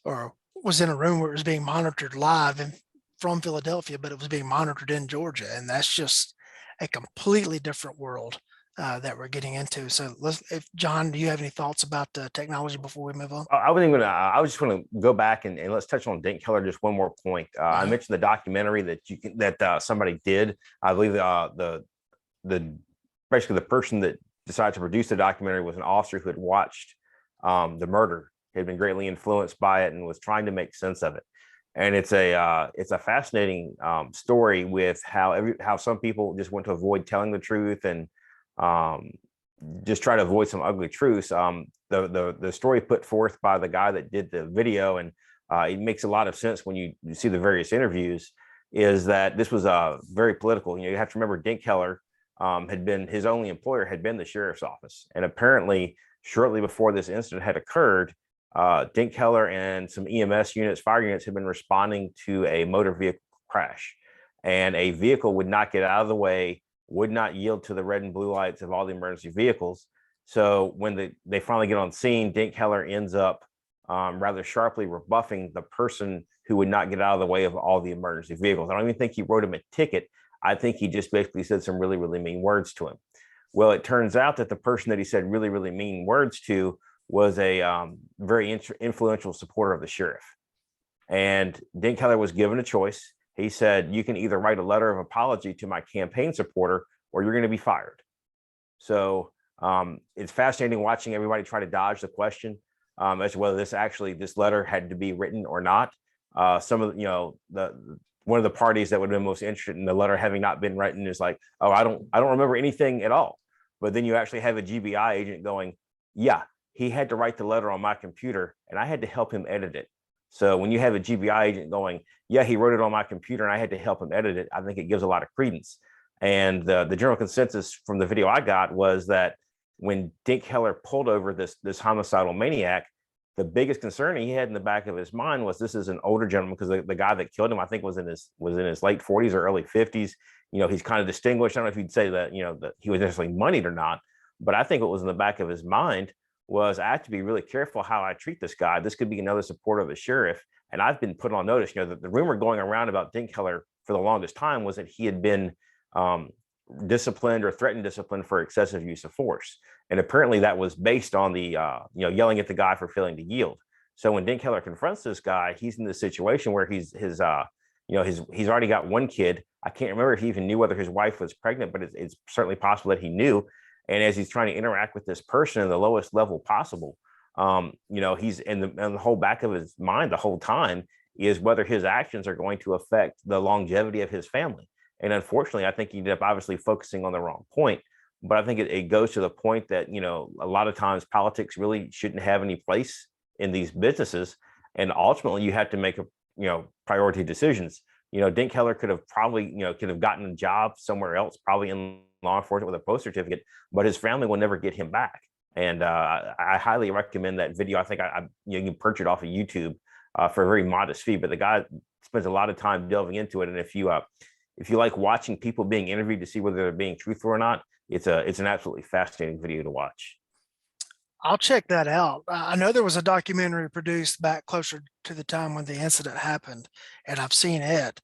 or was in a room where it was being monitored live and from Philadelphia, but it was being monitored in Georgia. And that's just a completely different world that we're getting into. So John, do you have any thoughts about technology before we move on? I was just going to go back and let's touch on Dinkler just one more point. I mentioned the documentary that somebody did. I believe basically the person that decided to produce the documentary was an officer who had watched the murder, had been greatly influenced by it, and was trying to make sense of it. And it's a fascinating story with how some people just want to avoid telling the truth and just try to avoid some ugly truths. The story put forth by the guy that did the video, and it makes a lot of sense when you see the various interviews, is that this was very political. You have to remember Dinkler had been, his only employer had been the sheriff's office. And apparently shortly before this incident had occurred, Dinkler and some EMS units, fire units, had been responding to a motor vehicle crash, and a vehicle would not get out of the way, would not yield to the red and blue lights of all the emergency vehicles. So when they finally get on scene, Dinkler ends up rather sharply rebuffing the person who would not get out of the way of all the emergency vehicles. I don't even think he wrote him a ticket. I think he just basically said some really, really mean words to him. Well, it turns out that the person that he said really, really mean words to was a very influential supporter of the sheriff. And Dinkler was given a choice. He said, you can either write a letter of apology to my campaign supporter or you're going to be fired. So It's fascinating watching everybody try to dodge the question as to whether this letter had to be written or not. Some of one of the parties that would have been most interested in the letter having not been written is like, oh, I don't remember anything at all. But then you actually have a GBI agent going, yeah, he had to write the letter on my computer and I had to help him edit it. So when you have a GBI agent going, yeah, he wrote it on my computer and I had to help him edit it, I think it gives a lot of credence. And the general consensus from the video I got was that when Dink Heller pulled over this homicidal maniac, the biggest concern he had in the back of his mind was this is an older gentleman, because the guy that killed him, I think, was in his late 40s or early 50s. He's kind of distinguished. I don't know if you'd say that, that he was necessarily moneyed or not, but I think what was in the back of his mind was, I have to be really careful how I treat this guy. This could be another supporter of the sheriff. And I've been put on notice, the rumor going around about Dink Heller for the longest time was that he had been disciplined or threatened discipline for excessive use of force. And apparently that was based on the, yelling at the guy for failing to yield. So when Dink Heller confronts this guy, he's in this situation where he's already got one kid. I can't remember if he even knew whether his wife was pregnant, but it's certainly possible that he knew. And as he's trying to interact with this person in the lowest level possible, he's in the whole back of his mind the whole time is whether his actions are going to affect the longevity of his family. And unfortunately, I think he ended up obviously focusing on the wrong point. But I think it goes to the point that, a lot of times politics really shouldn't have any place in these businesses. And ultimately, you have to make priority decisions. Dink Heller could have probably, could have gotten a job somewhere else, probably in law enforcement with a post certificate, but his family will never get him back. And I highly recommend that video. I think you can purchase it off of YouTube for a very modest fee, but the guy spends a lot of time delving into it. And if you like watching people being interviewed to see whether they're being truthful or not, it's an absolutely fascinating video to watch. I'll check that out. I know there was a documentary produced back closer to the time when the incident happened, and I've seen it.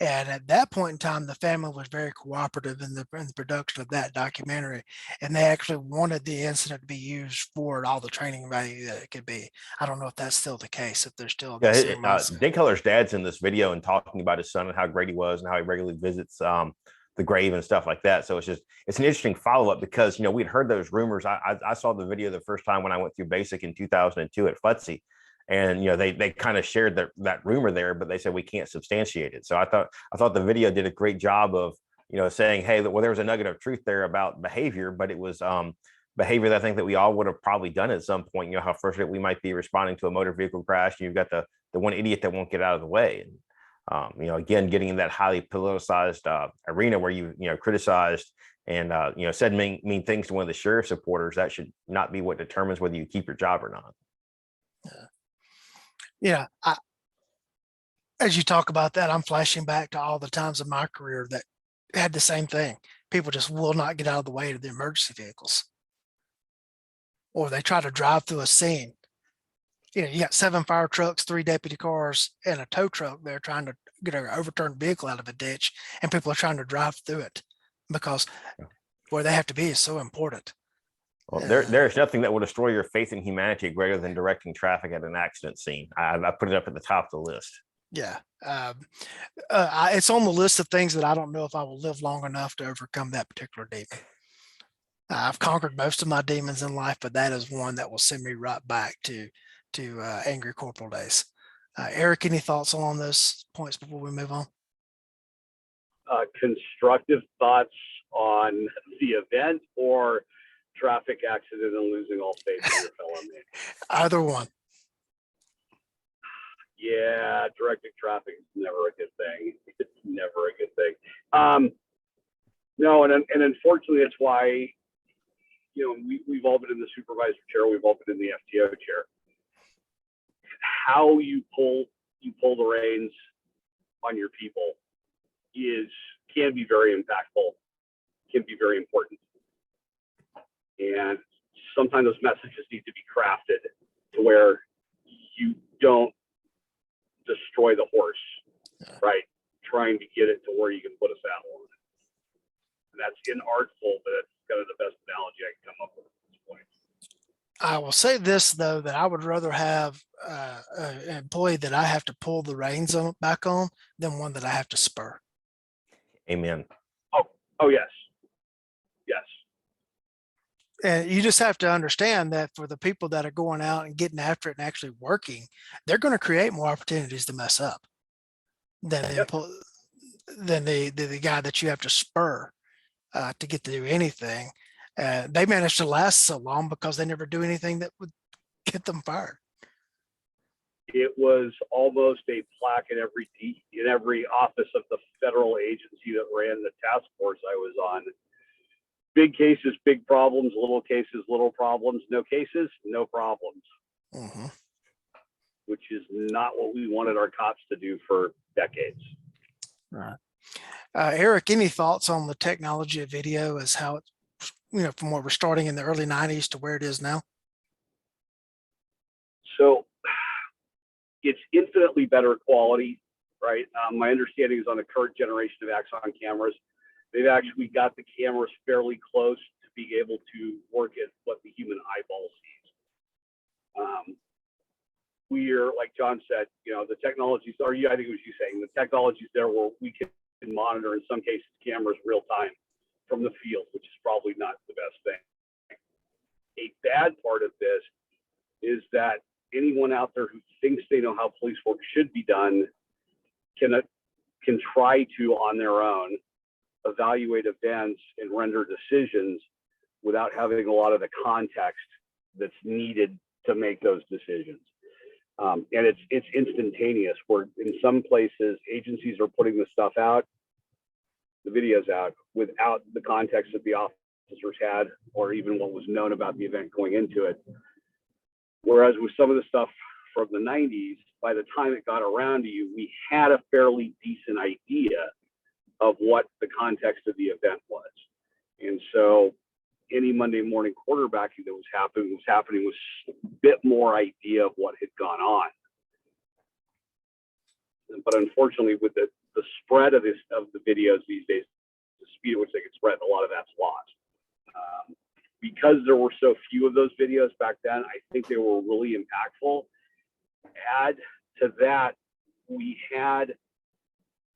And at that point in time, the family was very cooperative in the production of that documentary, and they actually wanted the incident to be used for all the training value that it could be. I don't know if that's still the case, if they're still the same Dink Heller's dad's in this video and talking about his son and how great he was and how he regularly visits the grave and stuff like that. So it's an interesting follow-up, because we'd heard those rumors. I saw the video the first time when I went through basic in 2002 at FTSE. And they kind of shared that rumor there, but they said we can't substantiate it. So I thought the video did a great job of saying, hey, well, there was a nugget of truth there about behavior, but it was behavior that I think that we all would have probably done at some point. How frustrated we might be responding to a motor vehicle crash, and you've got the one idiot that won't get out of the way. And again, getting in that highly politicized arena where you criticized and said mean things to one of the sheriff supporters, that should not be what determines whether you keep your job or not. As you talk about that, I'm flashing back to all the times in my career that had the same thing. People just will not get out of the way of the emergency vehicles, or they try to drive through a scene. You got 7 fire trucks, 3 deputy cars, and a tow truck. They're trying to get an overturned vehicle out of a ditch, and people are trying to drive through it because where they have to be is so important. Well, there's nothing that will destroy your faith in humanity greater than directing traffic at an accident scene. I put it up at the top of the list. Yeah. It's on the list of things that I don't know if I will live long enough to overcome that particular demon. I've conquered most of my demons in life, but that is one that will send me right back to angry corporal days. Eric, any thoughts on those points before we move on? Constructive thoughts on the event or traffic accident and losing all faith in your fellow man? Either one. Yeah, directing traffic is never a good thing. It's never a good thing. No, and unfortunately, that's why we've all been in the supervisor chair, we've all been in the FTO chair. How you pull the reins on your people can be very impactful, can be very important. And sometimes those messages need to be crafted to where you don't destroy the horse, right? Trying to get it to where you can put a saddle on it. And that's inartful, but that's kind of the best analogy I can come up with at this point. I will say this, though, that I would rather have an employee that I have to pull the reins back on than one that I have to spur. Amen. Oh yes. Yes. And you just have to understand that for the people that are going out and getting after it and actually working, they're going to create more opportunities to mess up than Yep. the guy that you have to spur to get to do anything. They managed to last so long because they never do anything that would get them fired. It was almost a plaque in every office of the federal agency that ran the task force I was on. Big cases, big problems, little cases, little problems, no cases, no problems, Mm-hmm. which is not what we wanted our cops to do for decades. Right. Eric, any thoughts on the technology of video as how it, from what we're starting in the early 90s to where it is now? So it's infinitely better quality, right? My understanding is on the current generation of Axon cameras, they've actually got the cameras fairly close to being able to work at what the human eyeball sees. We're, like John said, the technologies are, I think it was you saying, the technologies there where we can monitor, in some cases, cameras real time from the field, which is probably not the best thing. A bad part of this is that anyone out there who thinks they know how police work should be done can try to, on their own, evaluate events and render decisions without having a lot of the context that's needed to make those decisions. And it's instantaneous, where in some places agencies are putting the stuff out, the videos out, without the context that the officers had or even what was known about the event going into it. Whereas with some of the stuff from the 90s, by the time it got around to you, we had a fairly decent idea of what the context of the event was. And so any Monday morning quarterbacking that was happening with a bit more idea of what had gone on. But unfortunately, with the spread of the videos these days, the speed at which they get spread, a lot of that's lost. Because there were so few of those videos back then, I think they were really impactful. Add to that, we had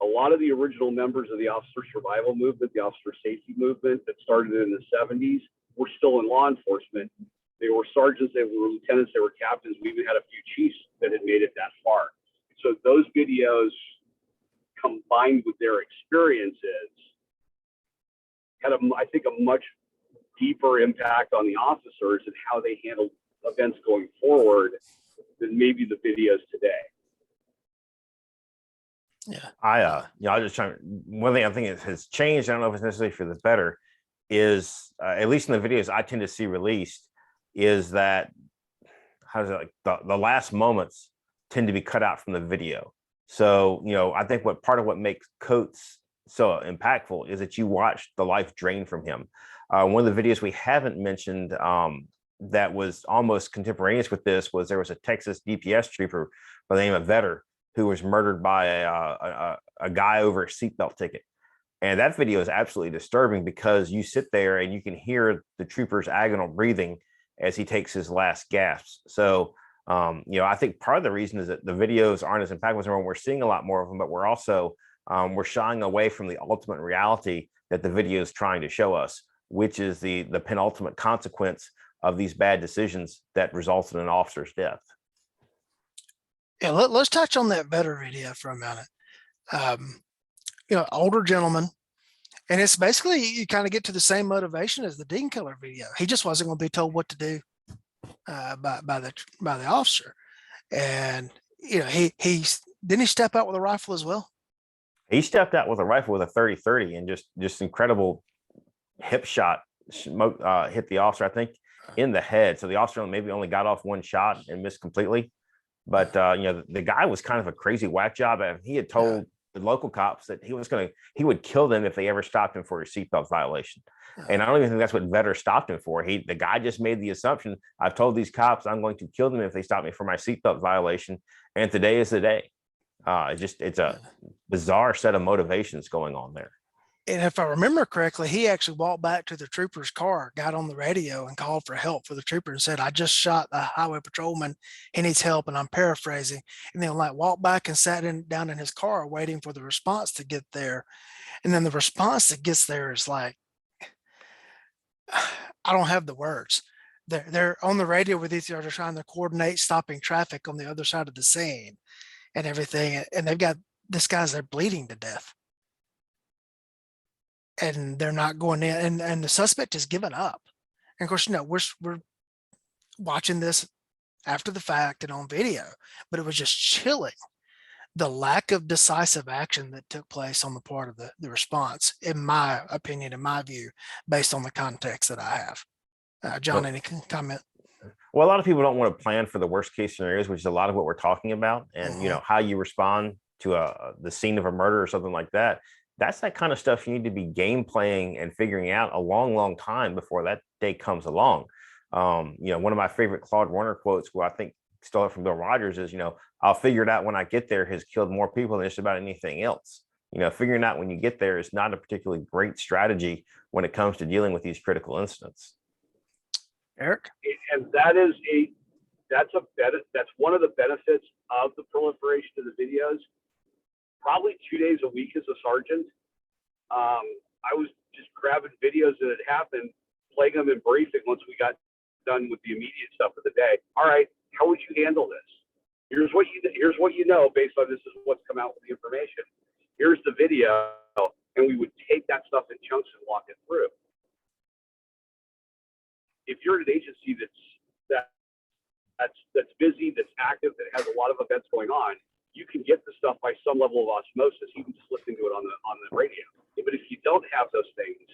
a lot of the original members of the officer survival movement, the officer safety movement that started in the 70s, were still in law enforcement. They were sergeants, they were lieutenants, they were captains. We even had a few chiefs that had made it that far. So those videos, combined with their experiences, had, I think, a much deeper impact on the officers and how they handled events going forward than maybe the videos today. Yeah. I just trying. One thing I think has changed, I don't know if it's necessarily for the better, is at least in the videos I tend to see released, is that the last moments tend to be cut out from the video. So I think part of what makes Coates so impactful is that you watch the life drain from him. One of the videos we haven't mentioned that was almost contemporaneous with this was there was a Texas DPS trooper by the name of Vetter who was murdered by a guy over a seatbelt ticket. And that video is absolutely disturbing because you sit there and you can hear the trooper's agonal breathing as he takes his last gasps. So, I think part of the reason is that the videos aren't as impactful as we're seeing a lot more of them, but we're also, we're shying away from the ultimate reality that the video is trying to show us, which is the penultimate consequence of these bad decisions that resulted in an officer's death. Yeah, let's touch on that Vetter video for a minute. Older gentleman, and it's basically you kind of get to the same motivation as the Dean Killer video. He just wasn't going to be told what to do by the officer, and he didn't he step out with a rifle as well. He stepped out with a rifle with a 30-30 and just incredible hip shot hit the officer, I think, in the head. So the officer maybe only got off one shot and missed completely. But the guy was kind of a crazy whack job. And he had told the local cops that he would kill them if they ever stopped him for a seatbelt violation. And I don't even think that's what Vetter stopped him for. The guy just made the assumption, I've told these cops I'm going to kill them if they stop me for my seatbelt violation. And today is the day. It's a bizarre set of motivations going on there. And if I remember correctly, he actually walked back to the trooper's car, got on the radio and called for help for the trooper and said, I just shot the highway patrolman. He needs help. And I'm paraphrasing. And then walked back and sat down in his car waiting for the response to get there. And then the response that gets there is I don't have the words. They're on the radio with each other trying to coordinate stopping traffic on the other side of the scene and everything. And they've got this guy's they're bleeding to death. And they're not going in, and the suspect has given up. And of course, we're watching this after the fact and on video, but it was just chilling the lack of decisive action that took place on the part of the response, in my opinion, in my view, based on the context that I have. John, any comment? Well, a lot of people don't want to plan for the worst case scenarios, which is a lot of what we're talking about. And, how you respond to the scene of a murder or something like that. That's that kind of stuff you need to be game playing and figuring out a long, long time before that day comes along. One of my favorite Claude Warner quotes, who I think stole it from Bill Rogers, is, I'll figure it out when I get there, has killed more people than just about anything else. Figuring out when you get there is not a particularly great strategy when it comes to dealing with these critical incidents. Eric? And that's one of the benefits of the proliferation of the videos. Probably 2 days a week as a sergeant, I was just grabbing videos that had happened, playing them in briefing once we got done with the immediate stuff of the day. All right, how would you handle this? Here's what you know based on this is what's come out with the information. Here's the video, and we would take that stuff in chunks and walk it through. If you're an agency that's busy, that's active, that has a lot of events going on, you can get the stuff by some level of osmosis, even just listening to it on the radio. But if you don't have those things,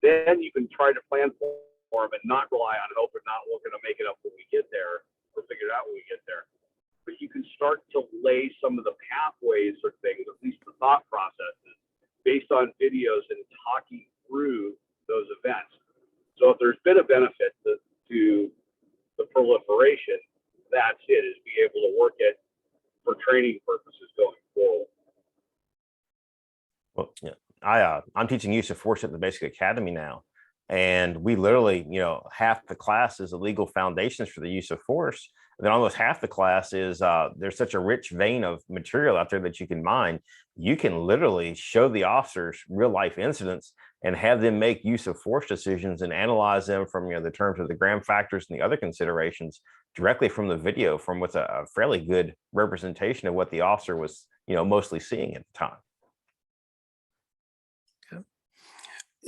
then you can try to plan for them and not rely on hope and not we're going to make it up when we get there or figure it out when we get there. But you can start to lay some of the pathways or things, at least the thought processes, based on videos and talking through those events. So if there's been a benefit to the proliferation, that's it, is be able to work it for training purposes going forward. Well, yeah, I'm teaching use of force at the basic academy now. And we literally, half the class is the legal foundations for the use of force. And then almost half the class is there's such a rich vein of material out there that you can mine. You can literally show the officers real life incidents and have them make use of force decisions and analyze them from the terms of the gram factors and the other considerations directly from the video, from what's a fairly good representation of what the officer was mostly seeing at the time.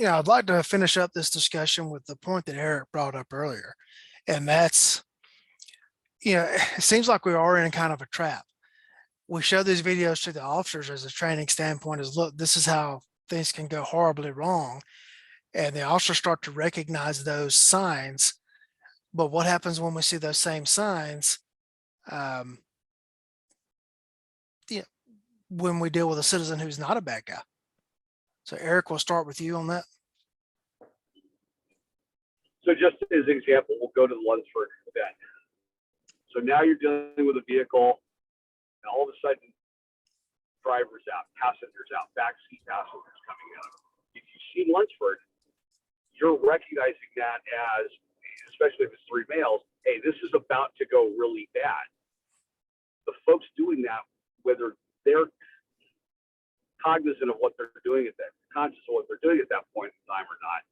I'd like to finish up this discussion with the point that Eric brought up earlier. And that's, it seems like we are in kind of a trap. We show these videos to the officers as a training standpoint is, look, this is how things can go horribly wrong. And the officers start to recognize those signs. But what happens when we see those same signs? When we deal with a citizen who's not a bad guy. So Eric, we'll start with you on that. So just as an example, we'll go to the Lunsford event. So now you're dealing with a vehicle, and all of a sudden, drivers out, passengers out, backseat passengers coming out. If you see Lunsford, you're recognizing that as, especially if it's three males, hey, this is about to go really bad. The folks doing that, whether they're cognizant of what they're doing conscious of what they're doing at that point in time or not,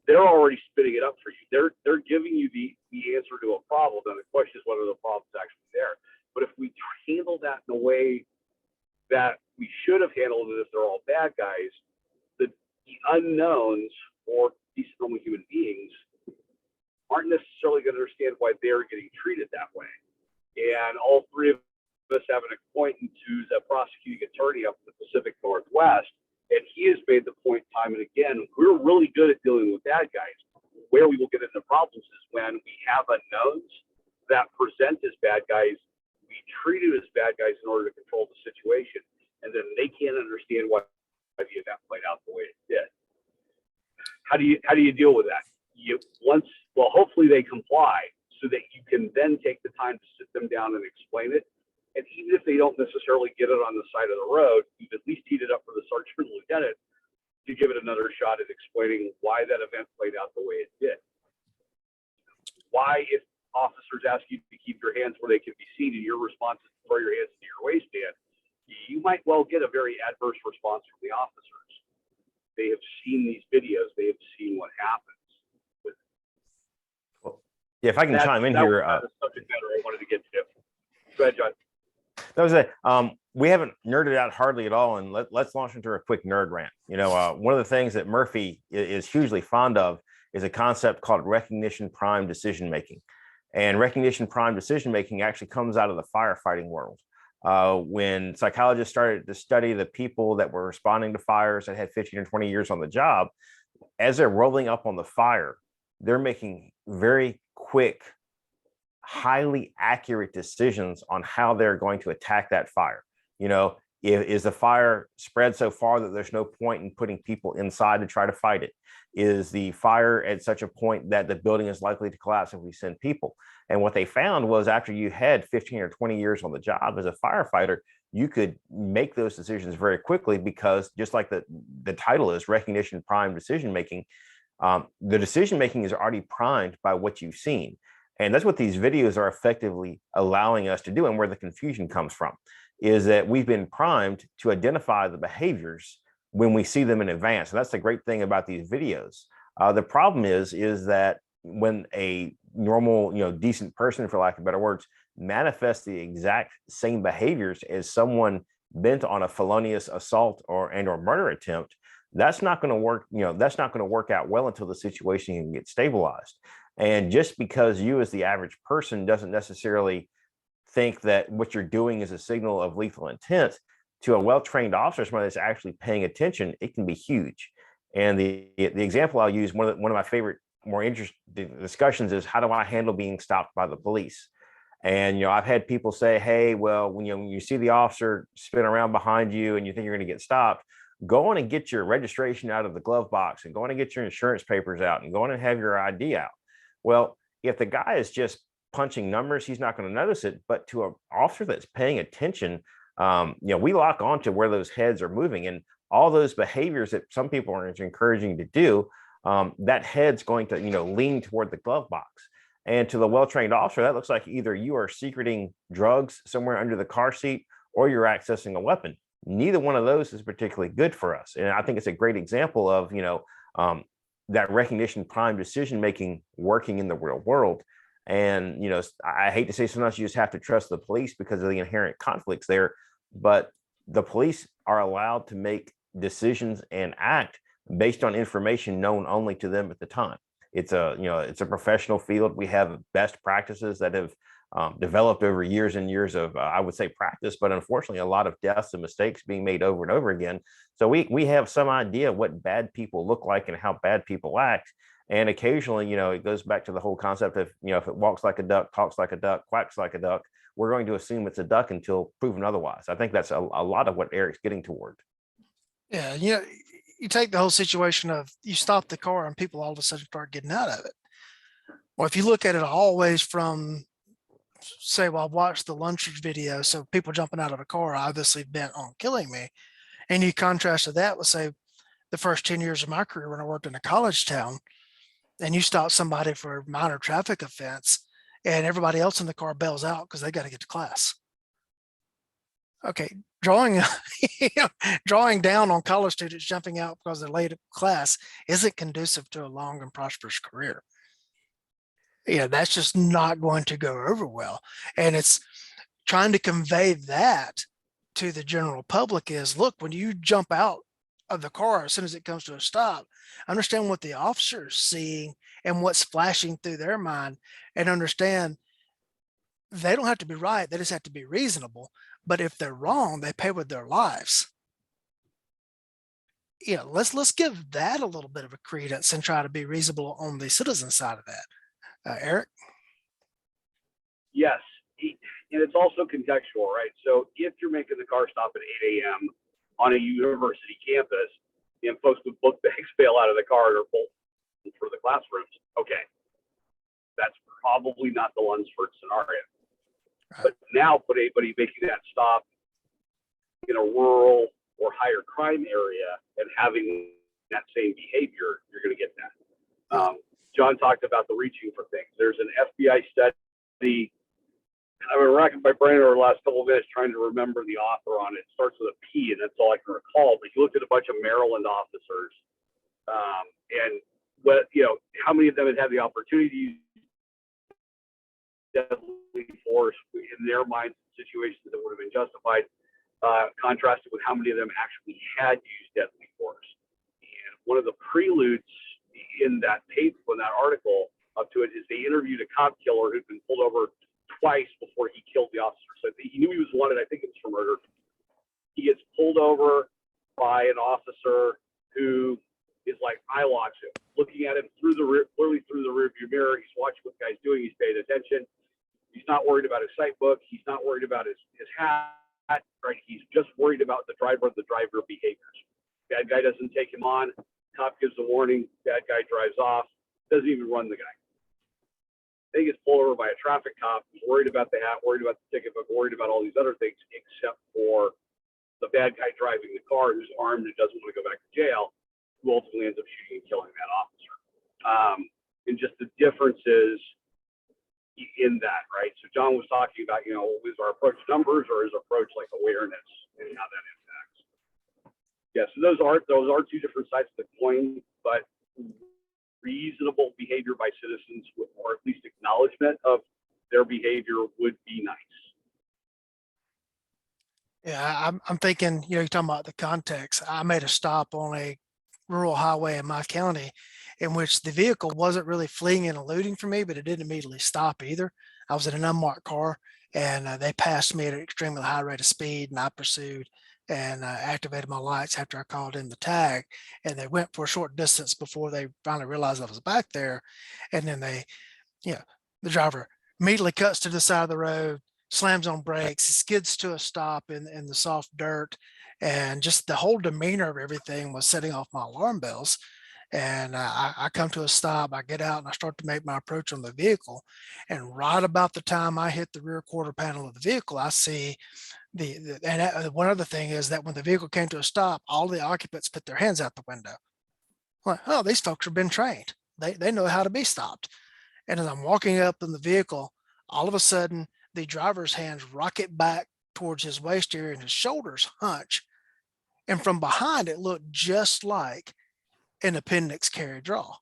they're already spitting it up for you. They're giving you the answer to a problem, and the question is whether the problem's actually there. But if we handle that in a way that we should have handled it if they're all bad guys, the unknowns or decent normal human beings aren't necessarily going to understand why they're getting treated that way. And all three of us have an acquaintance who's a prosecuting attorney up in the Pacific Northwest, and he has made the point time and again, we're really good at dealing with bad guys. Where we will get into problems is when we have unknowns that present as bad guys, we treat it as bad guys in order to control the situation, and then they can't understand why the event played out the way it did. How do you deal with that? Hopefully they comply so that you can then take the time to sit them down and explain it. And even if they don't necessarily get it on the side of the road, you've at least teed it up for the sergeant and lieutenant to give it another shot at explaining why that event played out the way it did. Why, if officers ask you to keep your hands where they can be seen and your response is to throw your hands into your waistband, you might well get a very adverse response from the officers. they have seen these videos. They have seen what happens. Yeah, if I can chime in here. That was the subject matter I wanted to get to. Go ahead, John. That was it. We haven't nerded out hardly at all, and let's launch into a quick nerd rant. One of the things that Murphy is hugely fond of is a concept called recognition prime decision making. And recognition prime decision making actually comes out of the firefighting world. When psychologists started to study the people that were responding to fires that had 15 or 20 years on the job, as they're rolling up on the fire, they're making very quick, highly accurate decisions on how they're going to attack that fire. Is the fire spread so far that there's no point in putting people inside to try to fight it? Is the fire at such a point that the building is likely to collapse if we send people? And what they found was after you had 15 or 20 years on the job as a firefighter, you could make those decisions very quickly because just like the title is recognition prime decision making, the decision making is already primed by what you've seen. And that's what these videos are effectively allowing us to do, and where the confusion comes from is that we've been primed to identify the behaviors when we see them in advance. And that's the great thing about these videos. The problem is that when a normal, decent person, for lack of better words, manifests the exact same behaviors as someone bent on a felonious assault or murder attempt, that's not going to work. That's not going to work out well until the situation can get stabilized. And just because you as the average person doesn't necessarily think that what you're doing is a signal of lethal intent, to a well-trained officer, somebody that's actually paying attention, it can be huge. And the example I'll use, one of my favorite, more interesting discussions is, how do I handle being stopped by the police? And I've had people say, hey, well, when you see the officer spin around behind you and you think you're going to get stopped, go on and get your registration out of the glove box, and go on and get your insurance papers out, and go on and have your ID out. Well, if the guy is just punching numbers, he's not going to notice it. But to an officer that's paying attention, we lock onto where those heads are moving, and all those behaviors that some people are encouraging to do, that head's going to, lean toward the glove box. And to the well-trained officer, that looks like either you are secreting drugs somewhere under the car seat or you're accessing a weapon. Neither one of those is particularly good for us. And I think it's a great example of, that recognition prime decision making working in the real world. And I hate to say, sometimes you just have to trust the police because of the inherent conflicts there, but the police are allowed to make decisions and act based on information known only to them at the time. It's a professional field. We have best practices that have developed over years and years of, I would say, practice, but unfortunately a lot of deaths and mistakes being made over and over again. So we have some idea what bad people look like and how bad people act. And occasionally, it goes back to the whole concept of, if it walks like a duck, talks like a duck, quacks like a duck, we're going to assume it's a duck until proven otherwise. I think that's a lot of what Eric's getting toward. Yeah, you take the whole situation of, you stop the car and people all of a sudden start getting out of it. Well, if you look at it always from, say, well, I've watched the Lunchage video, so people jumping out of a car obviously bent on killing me. And you contrasted that with, say, the first 10 years of my career when I worked in a college town, and you stop somebody for a minor traffic offense and everybody else in the car bails out because they got to get to class. Okay, drawing down on college students jumping out because they're late at class isn't conducive to a long and prosperous career. That's just not going to go over well. And it's trying to convey that to the general public is, look, when you jump out of the car, as soon as it comes to a stop, understand what the officer is seeing and what's flashing through their mind, and understand they don't have to be right. They just have to be reasonable. But if they're wrong, they pay with their lives. Let's give that a little bit of a credence and try to be reasonable on the citizen side of that. Eric? Yes. And it's also contextual, right? So if you're making the car stop at 8 a.m. on a university campus and folks with book bags bail out of the car and are bolt for the classrooms, okay, that's probably not the Lunsford scenario. Right. But now put anybody making that stop in a rural or higher crime area and having that same behavior, you're going to get that. John talked about the reaching for things. There's an FBI study I've been racking my brain over the last couple of minutes trying to remember the author on it. It starts with a P, and that's all I can recall. But he looked at a bunch of Maryland officers, and how many of them had had the opportunity to use deadly force in their minds in situations that would have been justified, contrasted with how many of them actually had used deadly force. And one of the preludes in that paper, in that article up to it, is they interviewed a cop killer who'd been pulled over twice before he killed the officer. So he knew he was wanted. I think it was for murder. He gets pulled over by an officer who is like eyelots him, looking at him clearly through the rearview mirror. He's watching what the guy's doing. He's paying attention. He's not worried about his sight book. He's not worried about his hat. Right? He's just worried about the driver behaviors. Bad guy doesn't take him on. Cop gives a warning. Bad guy drives off. Doesn't even run the guy. Then he gets pulled over by a traffic cop who's worried about the hat, worried about the ticket book, worried about all these other things, except for the bad guy driving the car who's armed and doesn't want to go back to jail, who ultimately ends up shooting and killing that officer. And just the differences in that, right? So John was talking about, is our approach numbers or is approach like awareness and how that impacts? Yeah, so those are two different sides of the coin, but reasonable behavior by citizens, or at least acknowledgement of their behavior, would be nice. Yeah, I'm thinking, you're talking about the context. I made a stop on a rural highway in my county in which the vehicle wasn't really fleeing and eluding from me, but it didn't immediately stop either. I was in an unmarked car, and they passed me at an extremely high rate of speed, and I pursued and activated my lights after I called in the tag, and they went for a short distance before they finally realized I was back there. And then the driver immediately cuts to the side of the road, slams on brakes, skids to a stop in the soft dirt, and just the whole demeanor of everything was setting off my alarm bells. And I come to a stop, I get out and I start to make my approach on the vehicle. And right about the time I hit the rear quarter panel of the vehicle, I see one other thing is that when the vehicle came to a stop, all the occupants put their hands out the window. Like, oh, these folks have been trained. They know how to be stopped. And as I'm walking up in the vehicle, all of a sudden the driver's hands rocket back towards his waist area and his shoulders hunch. And from behind, it looked just like an appendix carry draw.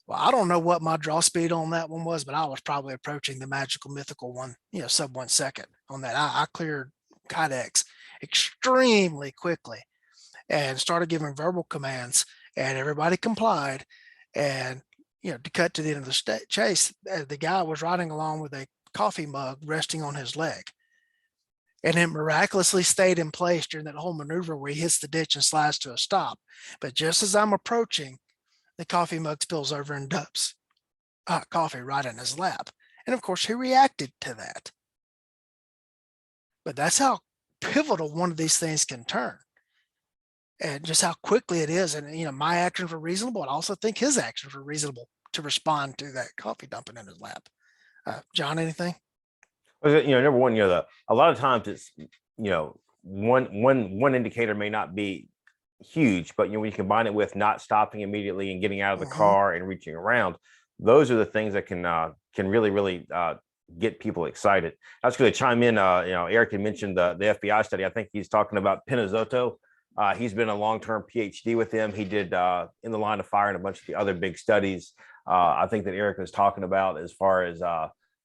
Well, I don't know what my draw speed on that one was, but I was probably approaching the magical mythical one, sub 1 second on that. I cleared Kydex extremely quickly and started giving verbal commands, and everybody complied. And, to cut to the end of the chase, the guy was riding along with a coffee mug resting on his leg. And it miraculously stayed in place during that whole maneuver where he hits the ditch and slides to a stop. But just as I'm approaching, the coffee mug spills over and dumps hot coffee right in his lap. And of course, he reacted to that. But that's how pivotal one of these things can turn. And just how quickly it is. And, my actions were reasonable. I also think his actions were reasonable to respond to that coffee dumping in his lap. John, anything? Number one, a lot of times it's, one indicator may not be huge, but when you combine it with not stopping immediately and getting out of the car and reaching around, those are the things that can really get people excited. I was going to chime in. Eric had mentioned the FBI study. I think he's talking about Pinizzotto. He's been a long-term PhD with him. He did In the Line of Fire and a bunch of the other big studies. I think that Eric was talking about as far as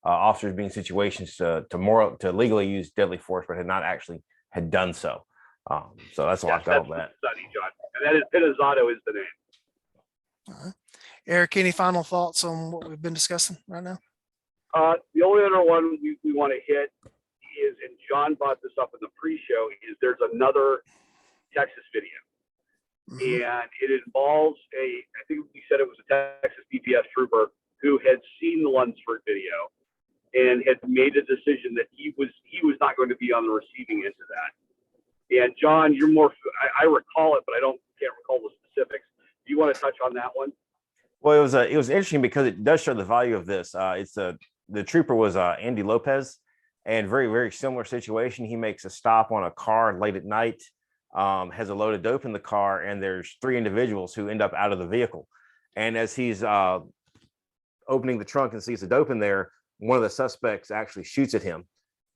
officers being in situations to legally use deadly force, but had not actually had done so. So that's a lot about that. Study, John. And that is Pinizzotto is the name. Eric, any final thoughts on what we've been discussing right now? The only other one we want to hit is, and John brought this up in the pre-show, is there's another Texas video. And it involves I think we said it was a Texas DPS trooper who had seen the Lunsford video and had made a decision that he was not going to be on the receiving end of that. And John, you're more, I recall it, but I can't recall the specifics. Do you want to touch on that one? Well, it was interesting because it does show the value of this. The trooper was Andy Lopez, and very, very similar situation. He makes a stop on a car late at night, has a load of dope in the car, and there's 3 individuals who end up out of the vehicle. And as he's opening the trunk and sees the dope in there, one of the suspects actually shoots at him,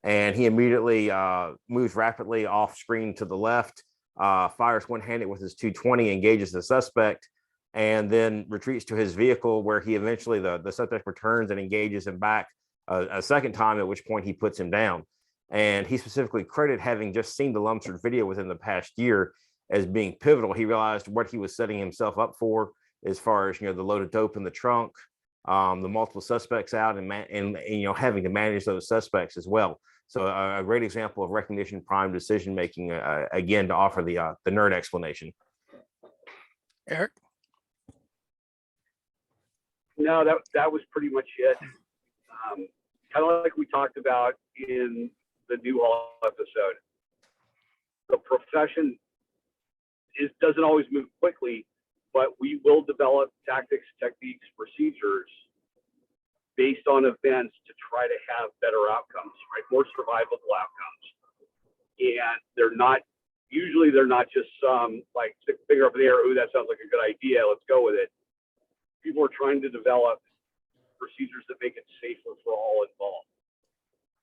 and he immediately moves rapidly off screen to the left, fires one-handed with his 220, engages the suspect, and then retreats to his vehicle, where he eventually, the suspect returns and engages him back a second time, at which point he puts him down. And he specifically credited having just seen the Lumsford video within the past year as being pivotal. He realized what he was setting himself up for, as far as, the loaded dope in the trunk, the multiple suspects out, and having to manage those suspects as well. So a great example of recognition prime decision making, again, to offer the nerd explanation. Eric? No, that was pretty much it. Kind of like we talked about in the Newhall episode. The profession doesn't always move quickly, but we will develop tactics, techniques, procedures based on events to try to have better outcomes, right? More survivable outcomes. And they're not just like stick the finger up in the air, ooh, that sounds like a good idea, let's go with it. People are trying to develop procedures that make it safer for all involved.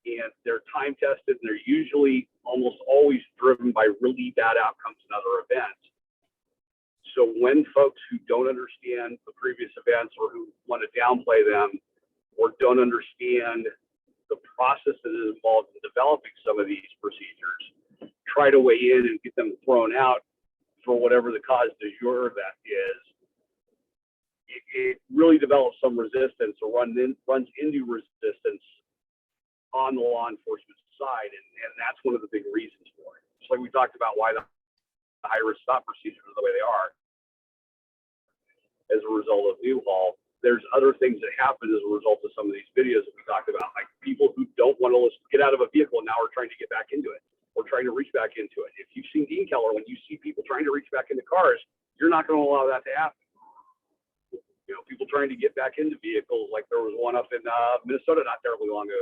And they're time tested, and they're usually almost always driven by really bad outcomes in other events. So when folks who don't understand the previous events, or who want to downplay them, or don't understand the process that is involved in developing some of these procedures, try to weigh in and get them thrown out for whatever the cause du jour that is, it really develops some resistance, or runs into resistance on the law enforcement side, and that's one of the big reasons for it. Just like we talked about why the high-risk stop procedures are the way they are as a result of Newhall. There's other things that happen as a result of some of these videos that we talked about, like people who don't want to get out of a vehicle and now are trying to get back into it, or trying to reach back into it. If you've seen Dean Keller, when you see people trying to reach back into cars, you're not going to allow that to happen. People trying to get back into vehicles, like there was one up in Minnesota not terribly long ago.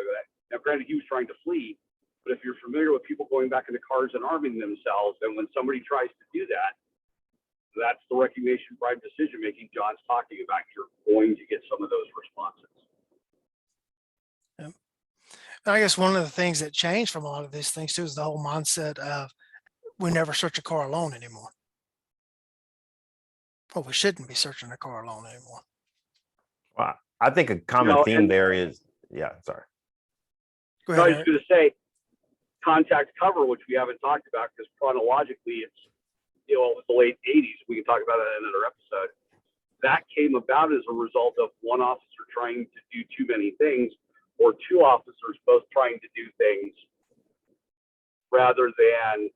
Now, granted, he was trying to flee, but if you're familiar with people going back into cars and arming themselves, then when somebody tries to do that, that's the recognition prime decision making John's talking about. You're going to get some of those responses. Yeah. And I guess one of the things that changed from a lot of these things too is the whole mindset of we never search a car alone anymore. Well, we shouldn't be searching a car alone anymore. Well, I think a common theme there is, sorry. Go No, I ahead, was going to say contact cover, which we haven't talked about because chronologically it's, it was the late 80s. We can talk about that in another episode. That came about as a result of one officer trying to do too many things, or two officers both trying to do things rather than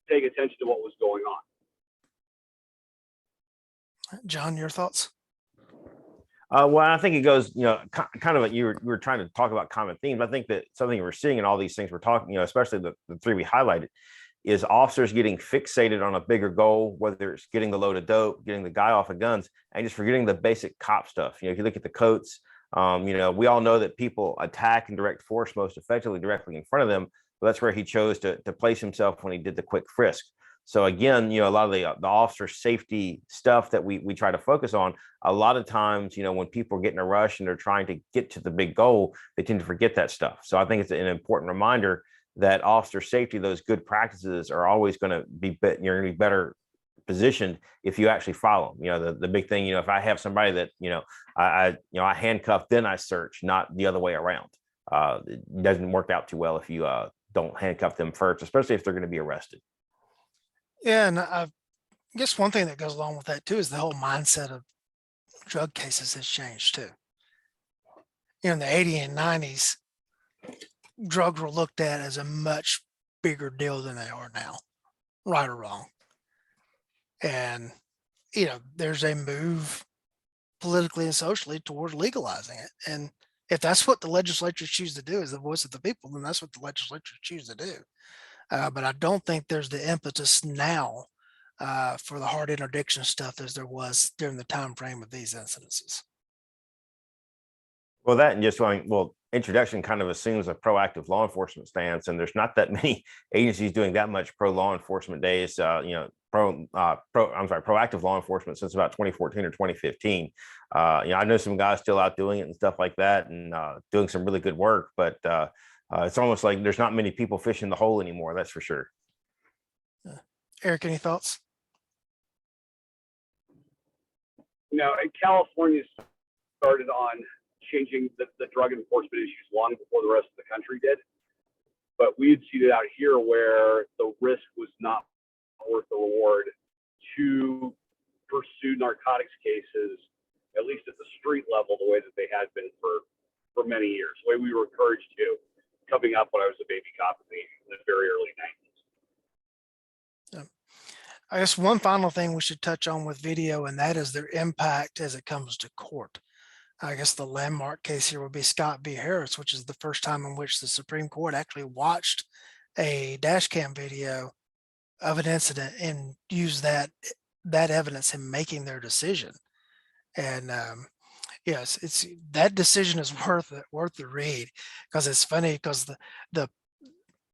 paying attention to what was going on. John, your thoughts? Well, I think it goes, kind of, you were trying to talk about common themes. I think that something we're seeing in all these things we're talking, especially the three we highlighted, is officers getting fixated on a bigger goal, whether it's getting the load of dope, getting the guy off of guns, and just forgetting the basic cop stuff. If you look at the coats, we all know that people attack and direct force most effectively directly in front of them. But that's where he chose to place himself when he did the quick frisk. So again, a lot of the officer safety stuff that we try to focus on, a lot of times, when people are getting a rush and they're trying to get to the big goal, they tend to forget that stuff. So I think it's an important reminder that officer safety, those good practices are always going to be, you're going to be better positioned if you actually follow them. The big thing, if I have somebody that, I handcuff, then I search, not the other way around. It doesn't work out too well if you don't handcuff them first, especially if they're going to be arrested. Yeah, and I guess one thing that goes along with that too is the whole mindset of drug cases has changed too. In the 80s and 90s, drugs were looked at as a much bigger deal than they are now, right or wrong. And, there's a move politically and socially toward legalizing it. And if that's what the legislature choose to do, is the voice of the people, then that's what the legislature choose to do. But I don't think there's the impetus now for the hard interdiction stuff as there was during the time frame of these incidences. Well, that and just introduction kind of assumes a proactive law enforcement stance, and there's not that many agencies doing that much pro law enforcement days. proactive law enforcement since about 2014 or 2015. I know some guys still out doing it and stuff like that, and doing some really good work, but it's almost like there's not many people fishing the hole anymore. That's for sure. Eric, any thoughts? California started on changing the drug enforcement issues long before the rest of the country did. But we had seen it out here where the risk was not worth the reward to pursue narcotics cases, at least at the street level, the way that they had been for many years, the way we were encouraged to coming up when I was a baby cop in the very early 90s. I guess one final thing we should touch on with video, and that is their impact as it comes to court. I guess the landmark case here would be Scott v. Harris, which is the first time in which the Supreme Court actually watched a dash cam video of an incident and used that evidence in making their decision. And yes, it's that decision is worth the read, because it's funny because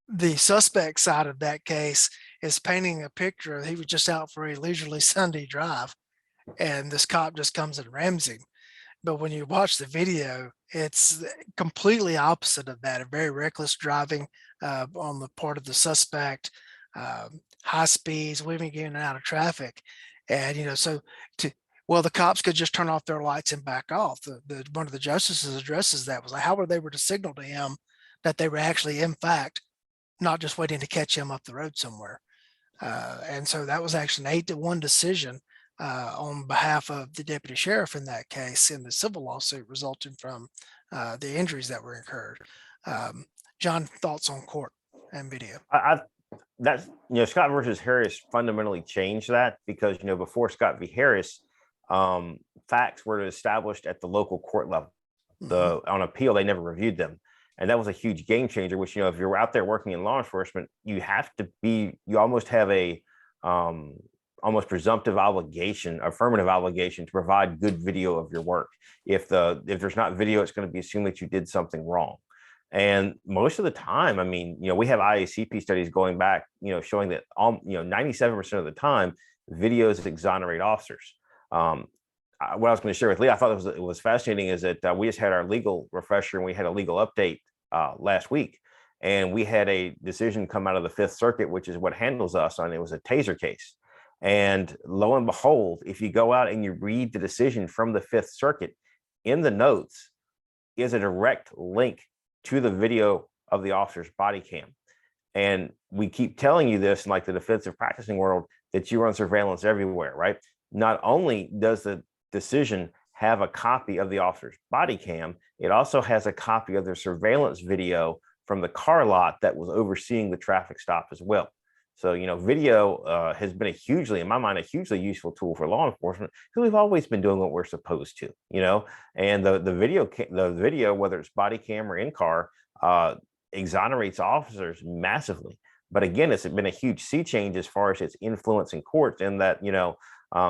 the suspect side of that case is painting a picture. He was just out for a leisurely Sunday drive, and this cop just comes and rams him. But when you watch the video, it's completely opposite of that. A very reckless driving on the part of the suspect, high speeds, weaving in and out of traffic. And, the cops could just turn off their lights and back off. One of the justices addresses that, was like, how were they able to signal to him that they were actually, in fact, not just waiting to catch him up the road somewhere. And so that was actually an 8-1 decision on behalf of the deputy sheriff in that case, in the civil lawsuit resulting from the injuries that were incurred. John, thoughts on court and video? Scott versus Harris fundamentally changed that, because before Scott v. Harris, facts were established at the local court level. On appeal, they never reviewed them. And that was a huge game changer, which, if you're out there working in law enforcement, you almost have a almost presumptive obligation, affirmative obligation to provide good video of your work. If there's not video, it's going to be assumed that you did something wrong. And most of the time, we have IACP studies going back, showing that 97% of the time, videos exonerate officers. What I was going to share with Lee, I thought it was fascinating, is that we just had our legal refresher and we had a legal update last week, and we had a decision come out of the Fifth Circuit, which is what handles us, on it was a taser case. And lo and behold, if you go out and you read the decision from the Fifth Circuit, in the notes is a direct link to the video of the officer's body cam. And we keep telling you this in like the defensive practicing world, that you run surveillance everywhere, right? Not only does the decision have a copy of the officer's body cam, it also has a copy of their surveillance video from the car lot that was overseeing the traffic stop as well. So, video has been in my mind, a hugely useful tool for law enforcement, because we've always been doing what we're supposed to, and the video, whether it's body cam or in car, exonerates officers massively. But again, it's been a huge sea change as far as its influence in courts, and that,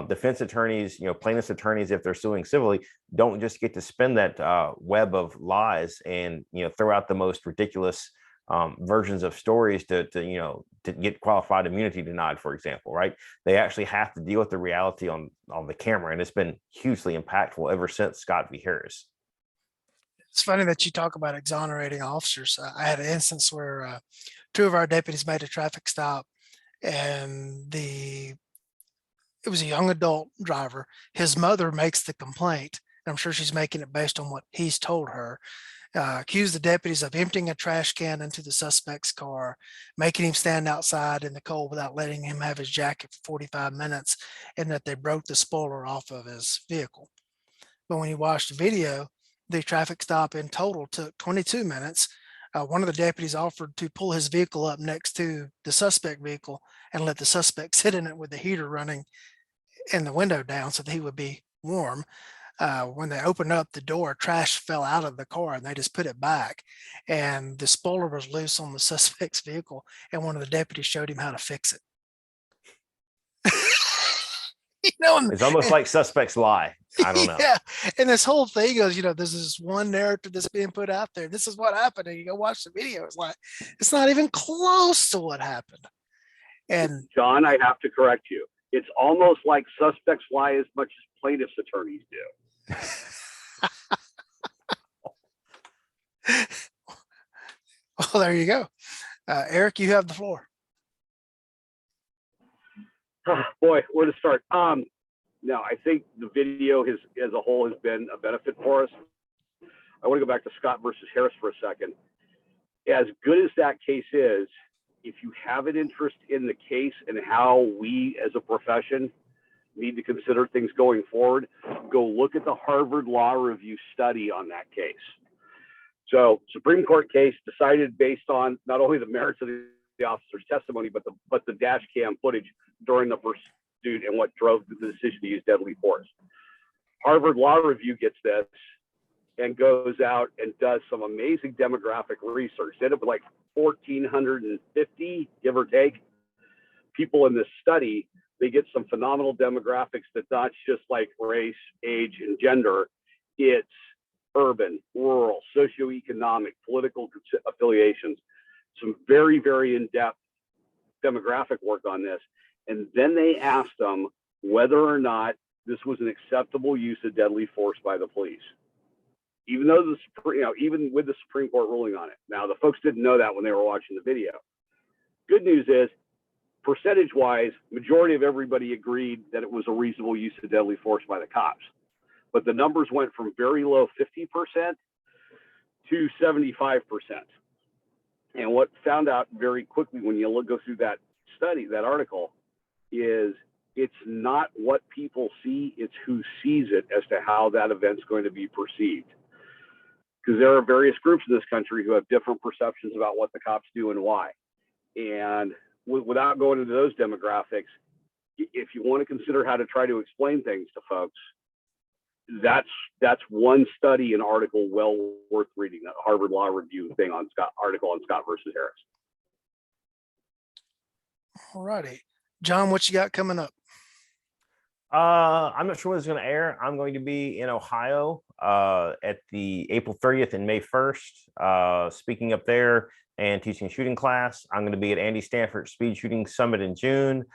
defense attorneys, plaintiffs' attorneys, if they're suing civilly, don't just get to spin that web of lies and, throw out the most ridiculous versions of stories to get qualified immunity denied, for example, right? They actually have to deal with the reality on the camera, and it's been hugely impactful ever since Scott v. Harris. It's funny that you talk about exonerating officers. I had an instance where 2 of our deputies made a traffic stop, and it was a young adult driver. His mother makes the complaint, and I'm sure she's making it based on what he's told her. Accused the deputies of emptying a trash can into the suspect's car, making him stand outside in the cold without letting him have his jacket for 45 minutes, and that they broke the spoiler off of his vehicle. But when you watch the video, the traffic stop in total took 22 minutes. One of the deputies offered to pull his vehicle up next to the suspect vehicle and let the suspect sit in it with the heater running and the window down so that he would be warm. When they opened up the door, trash fell out of the car, and they just put it back, and the spoiler was loose on the suspect's vehicle, and one of the deputies showed him how to fix it. It's almost like suspects lie. I don't know. Yeah, and this whole thing goes, there's this one narrative that's being put out there. This is what happened, and you go watch the video. It's like, it's not even close to what happened. And John, I have to correct you. It's almost like suspects lie as much as plaintiffs' attorneys do. well, there you go. Eric, you have the floor. Boy, where to start? No, I think the video as a whole has been a benefit for us. I want to go back to Scott versus Harris for a second. As good as that case is, if you have an interest in the case and how we as a profession need to consider things going forward, go look at the Harvard Law Review study on that case. So, Supreme Court case decided based on not only the merits of the officer's testimony, but the dash cam footage during the pursuit and what drove the decision to use deadly force. Harvard Law Review gets this and goes out and does some amazing demographic research. They ended up with like 1,450, give or take, people in this study. They get some phenomenal demographics that not just like race, age, and gender. It's urban, rural, socioeconomic, political affiliations, some very, very in-depth demographic work on this. And then they asked them whether or not this was an acceptable use of deadly force by the police. Even though even with the Supreme Court ruling on it. Now, the folks didn't know that when they were watching the video. Good news is, percentage-wise, majority of everybody agreed that it was a reasonable use of deadly force by the cops. But the numbers went from very low 50% to 75%. And what found out very quickly when you go through that study, that article, is it's not what people see, it's who sees it as to how that event's going to be perceived. Because there are various groups in this country who have different perceptions about what the cops do and why. And without going into those demographics, if you want to consider how to try to explain things to folks, that's one study and article well worth reading. That Harvard Law Review thing on article on Scott versus Harris. All righty, John, what you got coming up? I'm not sure when it's going to air. I'm going to be in Ohio at the April 30th and May 1st, speaking up there and teaching a shooting class. I'm going to be at Andy Stanford Speed Shooting Summit in June.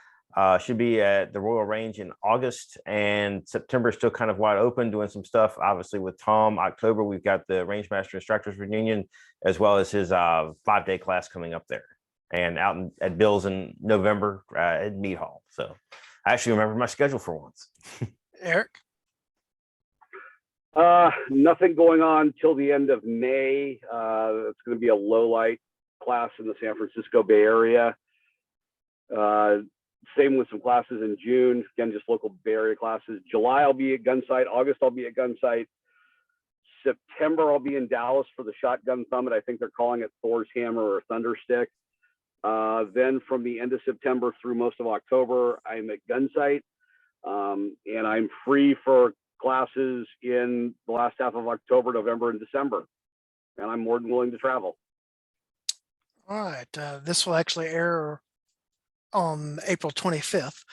Should be at the Royal Range in August, and September is still kind of wide open, doing some stuff obviously with Tom. October, we've got the Rangemaster Instructors Reunion, as well as his 5-day class coming up there, and out at Bill's in November at Mead Hall. So I actually remember my schedule for once. Eric? Nothing going on till the end of May. It's going to be a low light class in the San Francisco Bay Area. Same with some classes in June. Again, just local Bay Area classes. July, I'll be at Gunsight. August, I'll be at Gunsight. September, I'll be in Dallas for the Shotgun Summit. I think they're calling it Thor's Hammer or Thunderstick. Then from the end of September through most of October, I'm at Gunsight. And I'm free for classes in the last half of October, November, and December. And I'm more than willing to travel. All right. This will actually air on April 25th.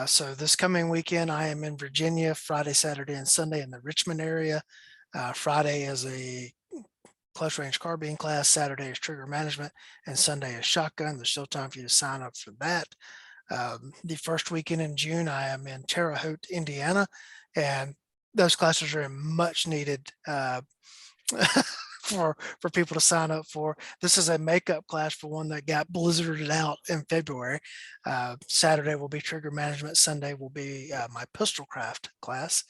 So this coming weekend, I am in Virginia, Friday, Saturday, and Sunday in the Richmond area. Friday is a close range carbine class, Saturday is trigger management, and Sunday is shotgun. There's still time for you to sign up for that. The first weekend in June, I am in Terre Haute, Indiana, and those classes are much needed for people to sign up for. This is a makeup class for one that got blizzarded out in February. Saturday will be trigger management. Sunday will be my pistol craft class.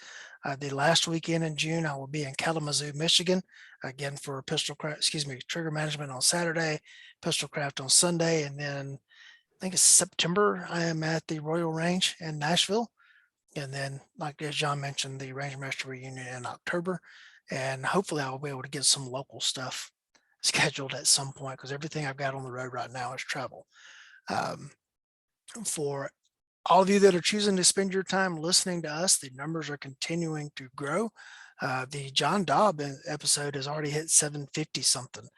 The last weekend in June, I will be in Kalamazoo, Michigan, again for trigger management on Saturday, pistol craft on Sunday, and then I think it's September, I am at the Royal Range in Nashville. And then, like as John mentioned, the Rangemaster Reunion in October. And hopefully I will be able to get some local stuff scheduled at some point, because everything I've got on the road right now is travel. For all of you that are choosing to spend your time listening to us, the numbers are continuing to grow. The John Dobb episode has already hit 750 something.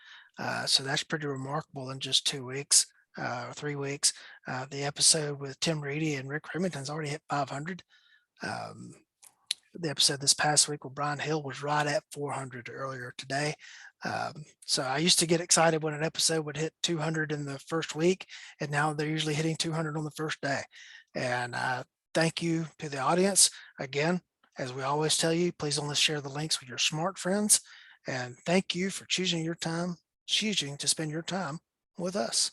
So that's pretty remarkable in just 2 weeks, 3 weeks. The episode with Tim Reedy and Rick Remington's already hit 500. the episode this past week with Brian Hill was right at 400 earlier today. So I used to get excited when an episode would hit 200 in the first week, and now they're usually hitting 200 on the first day. And thank you to the audience. Again, as we always tell you, please only share the links with your smart friends. And thank you for choosing to spend your time with us.